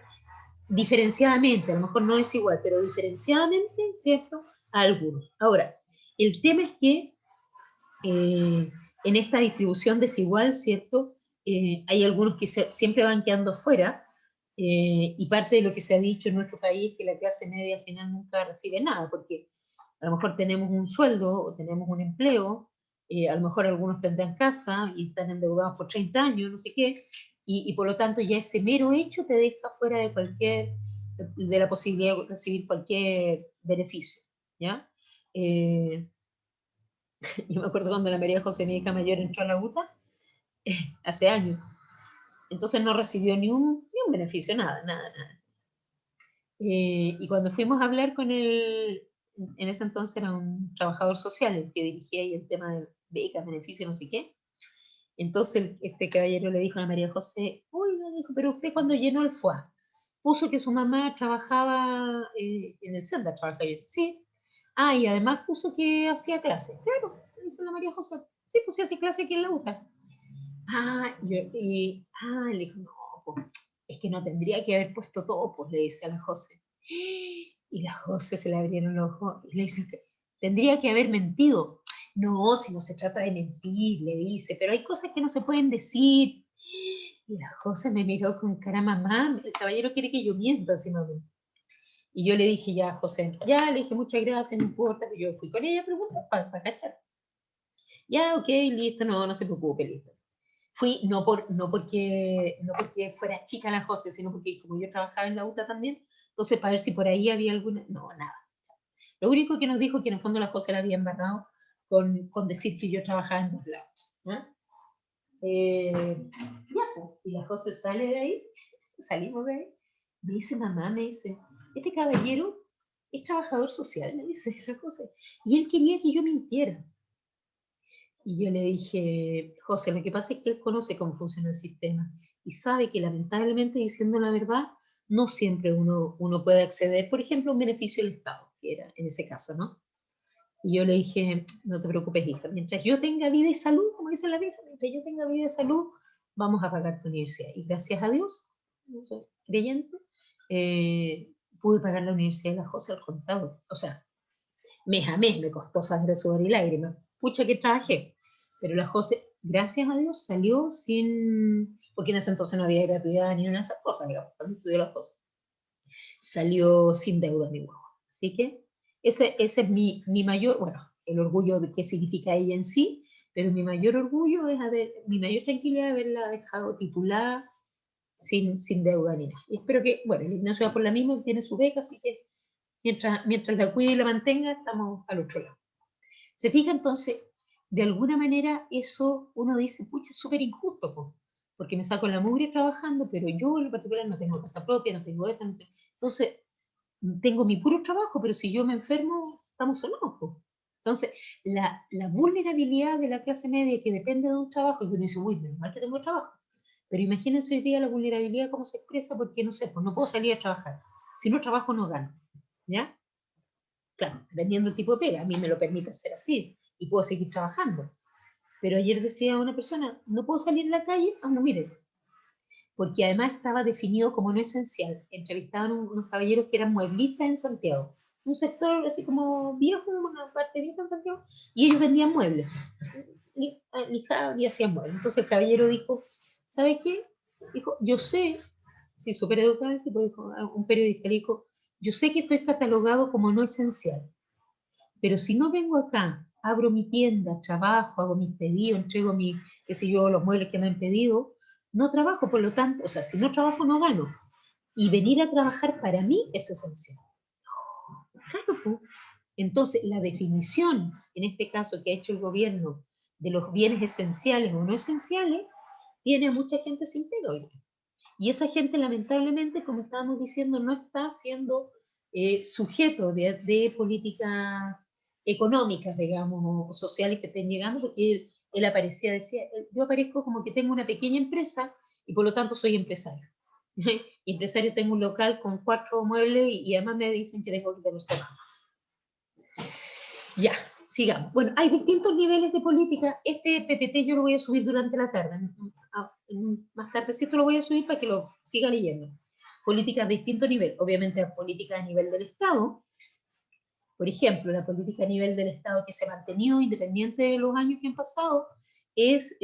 diferenciadamente, a lo mejor no es igual, pero diferenciadamente, ¿cierto?, a algunos. Ahora, el tema es que en esta distribución desigual, ¿cierto?, hay algunos que siempre van quedando fuera, y parte de lo que se ha dicho en nuestro país es que la clase media al final nunca recibe nada, porque a lo mejor tenemos un sueldo o tenemos un empleo, a lo mejor algunos tendrán casa y están endeudados por 30 años, no sé qué, y por lo tanto ya ese mero hecho te deja fuera de la posibilidad de recibir cualquier beneficio, ¿ya? Yo me acuerdo cuando la María José, mi hija mayor, entró a la UTA, hace años, entonces no recibió ni un beneficio, nada. Y cuando fuimos a hablar con el en ese entonces era un trabajador social el que dirigía ahí el tema de becas, beneficios, no sé qué. Entonces este caballero le dijo a María José, oiga, dijo, pero usted cuando llenó el FUA, puso que su mamá trabajaba en el SENDA, trabajaba yo. Sí. Ah, y además puso que hacía clases. Claro, dice la María José. Sí, pues sí hace clase aquí en la UTA. Le dijo, no, pues, es que no tendría que haber puesto todo, pues le dice a la José. Y la José se le abrieron los ojos y le dice, tendría que haber mentido. No, si no se trata de mentir, le dice, pero hay cosas que no se pueden decir. Y la José me miró con cara, mamá, el caballero quiere que yo mienta, así, mami. Y yo le dije, ya, José, ya, le dije, muchas gracias, no importa, pero yo fui con ella a preguntar para cachar. Ya, ok, listo, no se preocupe, listo. Fui no porque fuera chica la José, sino porque como yo trabajaba en la UTA también, entonces para ver si por ahí había alguna, no, nada. Lo único que nos dijo que en el fondo la José la había embarrado con decir que yo trabajaba en dos lados. ¿No? Ya, pues, y la José sale de ahí, salimos de ahí, me dice, mamá, me dice, este caballero es trabajador social, me dice la José, y él quería que yo mintiera. Y yo le dije, José, lo que pasa es que él conoce cómo funciona el sistema y sabe que lamentablemente diciendo la verdad, no siempre uno puede acceder, por ejemplo, a un beneficio del Estado, que era en ese caso, ¿no? Y yo le dije, no te preocupes, hija, mientras yo tenga vida y salud, como dice la vieja, mientras yo tenga vida y salud, vamos a pagar tu universidad. Y gracias a Dios, no soy creyente, pude pagar la universidad de la José al contado. O sea, mes a mes me costó sangre, sudor y lágrimas. Pucha que trabajé. Pero la José, gracias a Dios, salió sin... Porque en ese entonces no había gratuidad ni una de esas cosas, digamos, cuando estudió la José. Salió sin deuda mi guagua. Así que ese es mi mayor, bueno, el orgullo de qué significa ella en sí, pero mi mayor orgullo es mi mayor tranquilidad es haberla dejado titulada sin deuda ni nada. Y espero que, bueno, el Ignacio va por la misma, tiene su beca, así que mientras la cuide y la mantenga, estamos al otro lado. Se fija entonces, de alguna manera eso uno dice, pucha, es súper injusto, porque me saco la mugre trabajando, pero yo en particular no tengo casa propia, no tengo esta, entonces tengo mi puro trabajo, pero si yo me enfermo, estamos solos. Entonces, la vulnerabilidad de la clase media que depende de un trabajo, y uno dice, uy, menos mal que tengo trabajo, pero imagínense hoy día la vulnerabilidad cómo se expresa, porque no sé, pues no puedo salir a trabajar, si no trabajo no gano, ¿ya? Claro, dependiendo del tipo de pega, a mí me lo permite hacer así, y puedo seguir trabajando. Pero ayer decía una persona, no puedo salir a la calle, no, miren, porque además estaba definido como no esencial. Entrevistaban unos caballeros que eran mueblistas en Santiago, un sector así como viejo, una parte vieja en Santiago, y ellos vendían muebles, lijaban y hacían muebles. Entonces el caballero dijo, ¿sabe qué? Dijo, yo sé, sí, súper educado el tipo, dijo, un periodista le dijo, yo sé que esto es catalogado como no esencial, pero si no vengo acá, abro mi tienda, trabajo, hago mis pedidos, entrego qué sé yo, los muebles que me han pedido, no trabajo, por lo tanto, o sea, si no trabajo no gano. Y venir a trabajar para mí es esencial. Claro, pues. Entonces, la definición, en este caso que ha hecho el gobierno, de los bienes esenciales o no esenciales, tiene a mucha gente sin pega hoy. Y esa gente, lamentablemente, como estábamos diciendo, no está siendo sujeto de políticas económicas, digamos, o sociales que estén llegando, porque él aparecía, decía, yo aparezco como que tengo una pequeña empresa y por lo tanto soy empresario. Y empresario, tengo un local con 4 muebles y además me dicen que tengo que tener semana. Ya, sigamos. Bueno, hay distintos niveles de política. Este PPT yo lo voy a subir durante la tarde. Más tardecito lo voy a subir para que lo siga leyendo. Políticas de distinto nivel. Obviamente, políticas a nivel del Estado. Por ejemplo, la política a nivel del Estado que se ha mantenido independiente de los años que han pasado es,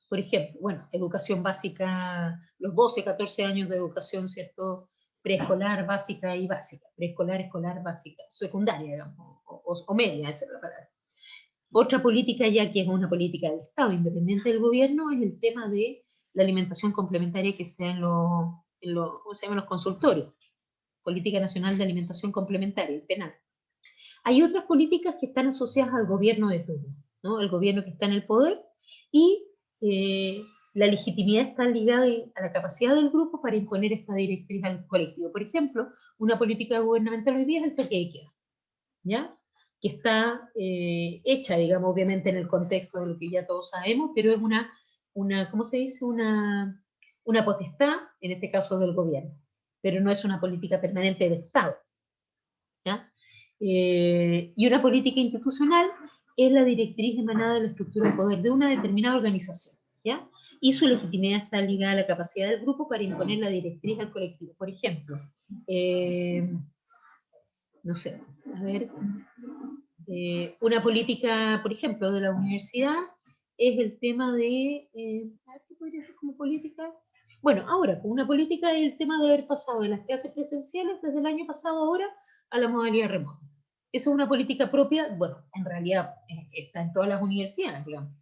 por ejemplo, bueno, educación básica, los 12, 14 años de educación, ¿cierto? Preescolar, básica y básica. Preescolar, escolar, básica. Secundaria, digamos, o media, esa es la palabra. Otra política ya que es una política del Estado, independiente del gobierno, es el tema de la alimentación complementaria que sea ¿cómo se llama? Los consultorios. Política Nacional de Alimentación Complementaria, el penal. Hay otras políticas que están asociadas al gobierno de turno, ¿no? El gobierno que está en el poder y la legitimidad está ligada a la capacidad del grupo para imponer esta directriz al colectivo. Por ejemplo, una política gubernamental hoy día es el toque de queda, ¿ya? Que está hecha, digamos, obviamente en el contexto de lo que ya todos sabemos, pero es una ¿cómo se dice? Una potestad, en este caso del gobierno, pero no es una política permanente de Estado, ¿ya? Y una política institucional es la directriz emanada de la estructura de poder de una determinada organización, ¿ya? Y su legitimidad está ligada a la capacidad del grupo para imponer la directriz al colectivo. Por ejemplo, no sé, a ver, una política, por ejemplo, de la universidad es el tema de, a ver, ¿qué podría ser como política? Bueno, ahora, una política es el tema de haber pasado de las clases presenciales desde el año pasado ahora a la modalidad remota. Esa es una política propia, bueno, en realidad está en todas las universidades, digamos.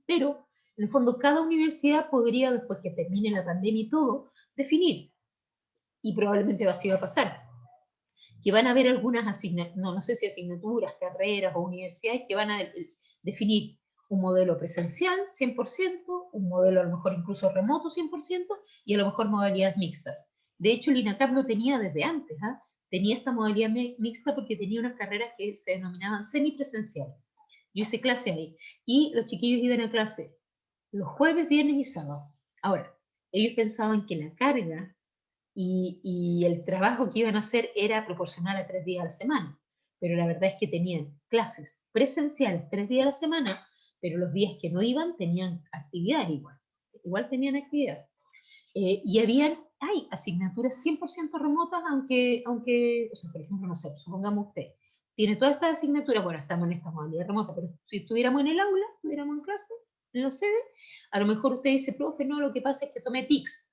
Pero, en el fondo, cada universidad podría, después que termine la pandemia y todo, definir, y probablemente así va a pasar, que van a haber algunas asignaturas, no sé si asignaturas, carreras o universidades que van a definir un modelo presencial 100%, un modelo a lo mejor incluso remoto 100%, y a lo mejor modalidades mixtas. De hecho, el INACAP lo tenía desde antes, ¿eh? Tenía esta modalidad mixta porque tenía unas carreras que se denominaban semipresenciales. Yo hice clase ahí, y los chiquillos iban a clase los jueves, viernes y sábado. Ahora, ellos pensaban que la carga y el trabajo que iban a hacer era proporcional a 3 días a la semana, pero la verdad es que tenían clases presenciales 3 días a la semana, pero los días que no iban tenían actividad igual tenían actividad. Y hay asignaturas 100% remotas, aunque, o sea, por ejemplo, no sé, supongamos usted, tiene todas estas asignaturas, bueno, estamos en esta modalidad remota, pero si estuviéramos en el aula, estuviéramos en clase, en la sede, a lo mejor usted dice, profe, no, lo que pasa es que tomé TICS,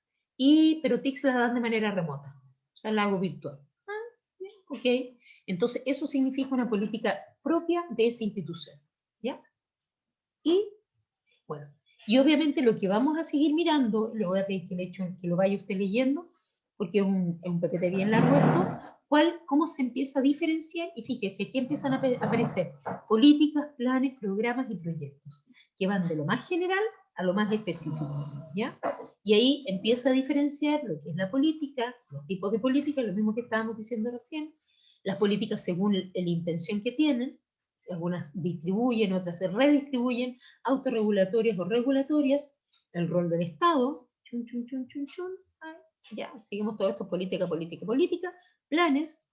pero TICS la dan de manera remota, o sea, la hago virtual. Bien, ok. Entonces, eso significa una política propia de esa institución, ¿ya? Y, bueno, y obviamente lo que vamos a seguir mirando, le voy a pedir que lo vaya usted leyendo, porque es un PPT bien largo esto, cómo se empieza a diferenciar, y fíjese, aquí empiezan a aparecer políticas, planes, programas y proyectos, que van de lo más general a lo más específico, ¿ya? Y ahí empieza a diferenciar lo que es la política, los tipos de política, lo mismo que estábamos diciendo recién, las políticas según la intención que tienen, algunas distribuyen, otras se redistribuyen, autorregulatorias o regulatorias, el rol del Estado, ya, seguimos todo esto, política, planes,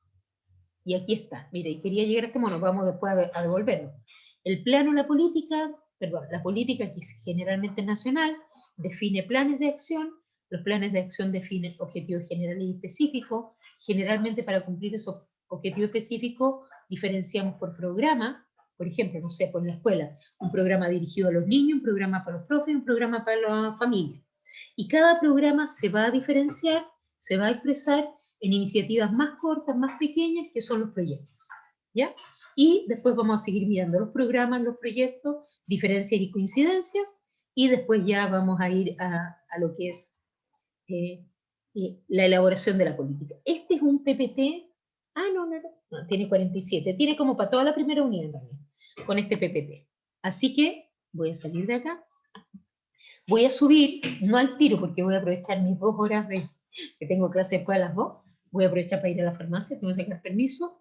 y aquí está, mire, y quería llegar a este mono, vamos después a devolverlo. El plano, la política que es generalmente nacional, define planes de acción, los planes de acción definen objetivos generales y específicos, generalmente para cumplir esos objetivos específicos diferenciamos por programa, por ejemplo, no sé, por la escuela, un programa dirigido a los niños, un programa para los profes, un programa para la familia. Y cada programa se va a diferenciar, se va a expresar en iniciativas más cortas, más pequeñas, que son los proyectos, ¿ya? Y después vamos a seguir mirando los programas, los proyectos, diferencias y coincidencias, y después ya vamos a ir a lo que es la elaboración de la política. Este es un PPT, no, tiene 47, tiene como para toda la primera unidad en realidad, con este PPT. Así que voy a salir de acá, voy a subir, no al tiro, porque voy a aprovechar mis 2 horas que tengo clase después a las 2, voy a aprovechar para ir a la farmacia, tengo que sacar permiso,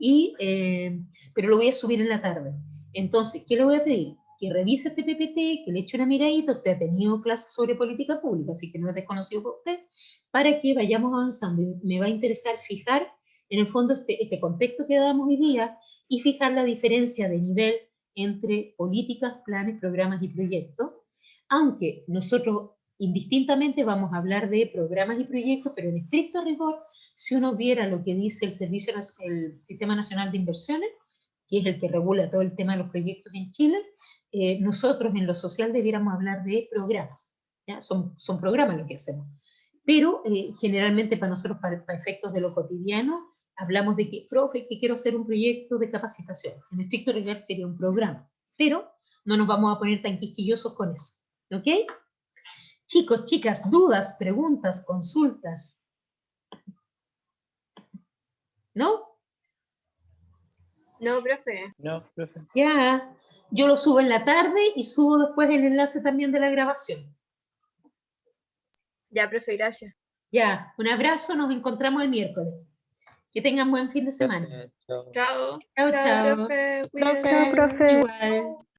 pero lo voy a subir en la tarde. Entonces, ¿qué le voy a pedir? Que revise este PPT, que le eche una miradita, usted ha tenido clases sobre política pública, así que no es desconocido para usted, para que vayamos avanzando. Y me va a interesar fijar, en el fondo, este contexto que dábamos hoy día, y fijar la diferencia de nivel entre políticas, planes, programas y proyectos, aunque nosotros indistintamente vamos a hablar de programas y proyectos, pero en estricto rigor, si uno viera lo que dice el Sistema Nacional de Inversiones, que es el que regula todo el tema de los proyectos en Chile, nosotros en lo social debiéramos hablar de programas, ¿ya? Son programas lo que hacemos. Pero generalmente para nosotros, para efectos de lo cotidiano, hablamos de que, profe, que quiero hacer un proyecto de capacitación. En estricto rigor sería un programa, pero no nos vamos a poner tan quisquillosos con eso. ¿Ok? Chicos, chicas, dudas, preguntas, consultas. ¿No? No, profe. No, profe. Ya. Yo lo subo en la tarde y subo después el enlace también de la grabación. Ya, profe, gracias. Ya, un abrazo, nos encontramos el miércoles. Que tengan buen fin de semana. Gracias, chao. Chao. Chao, chao. Profe, Chao, cuídese. profe. Igual.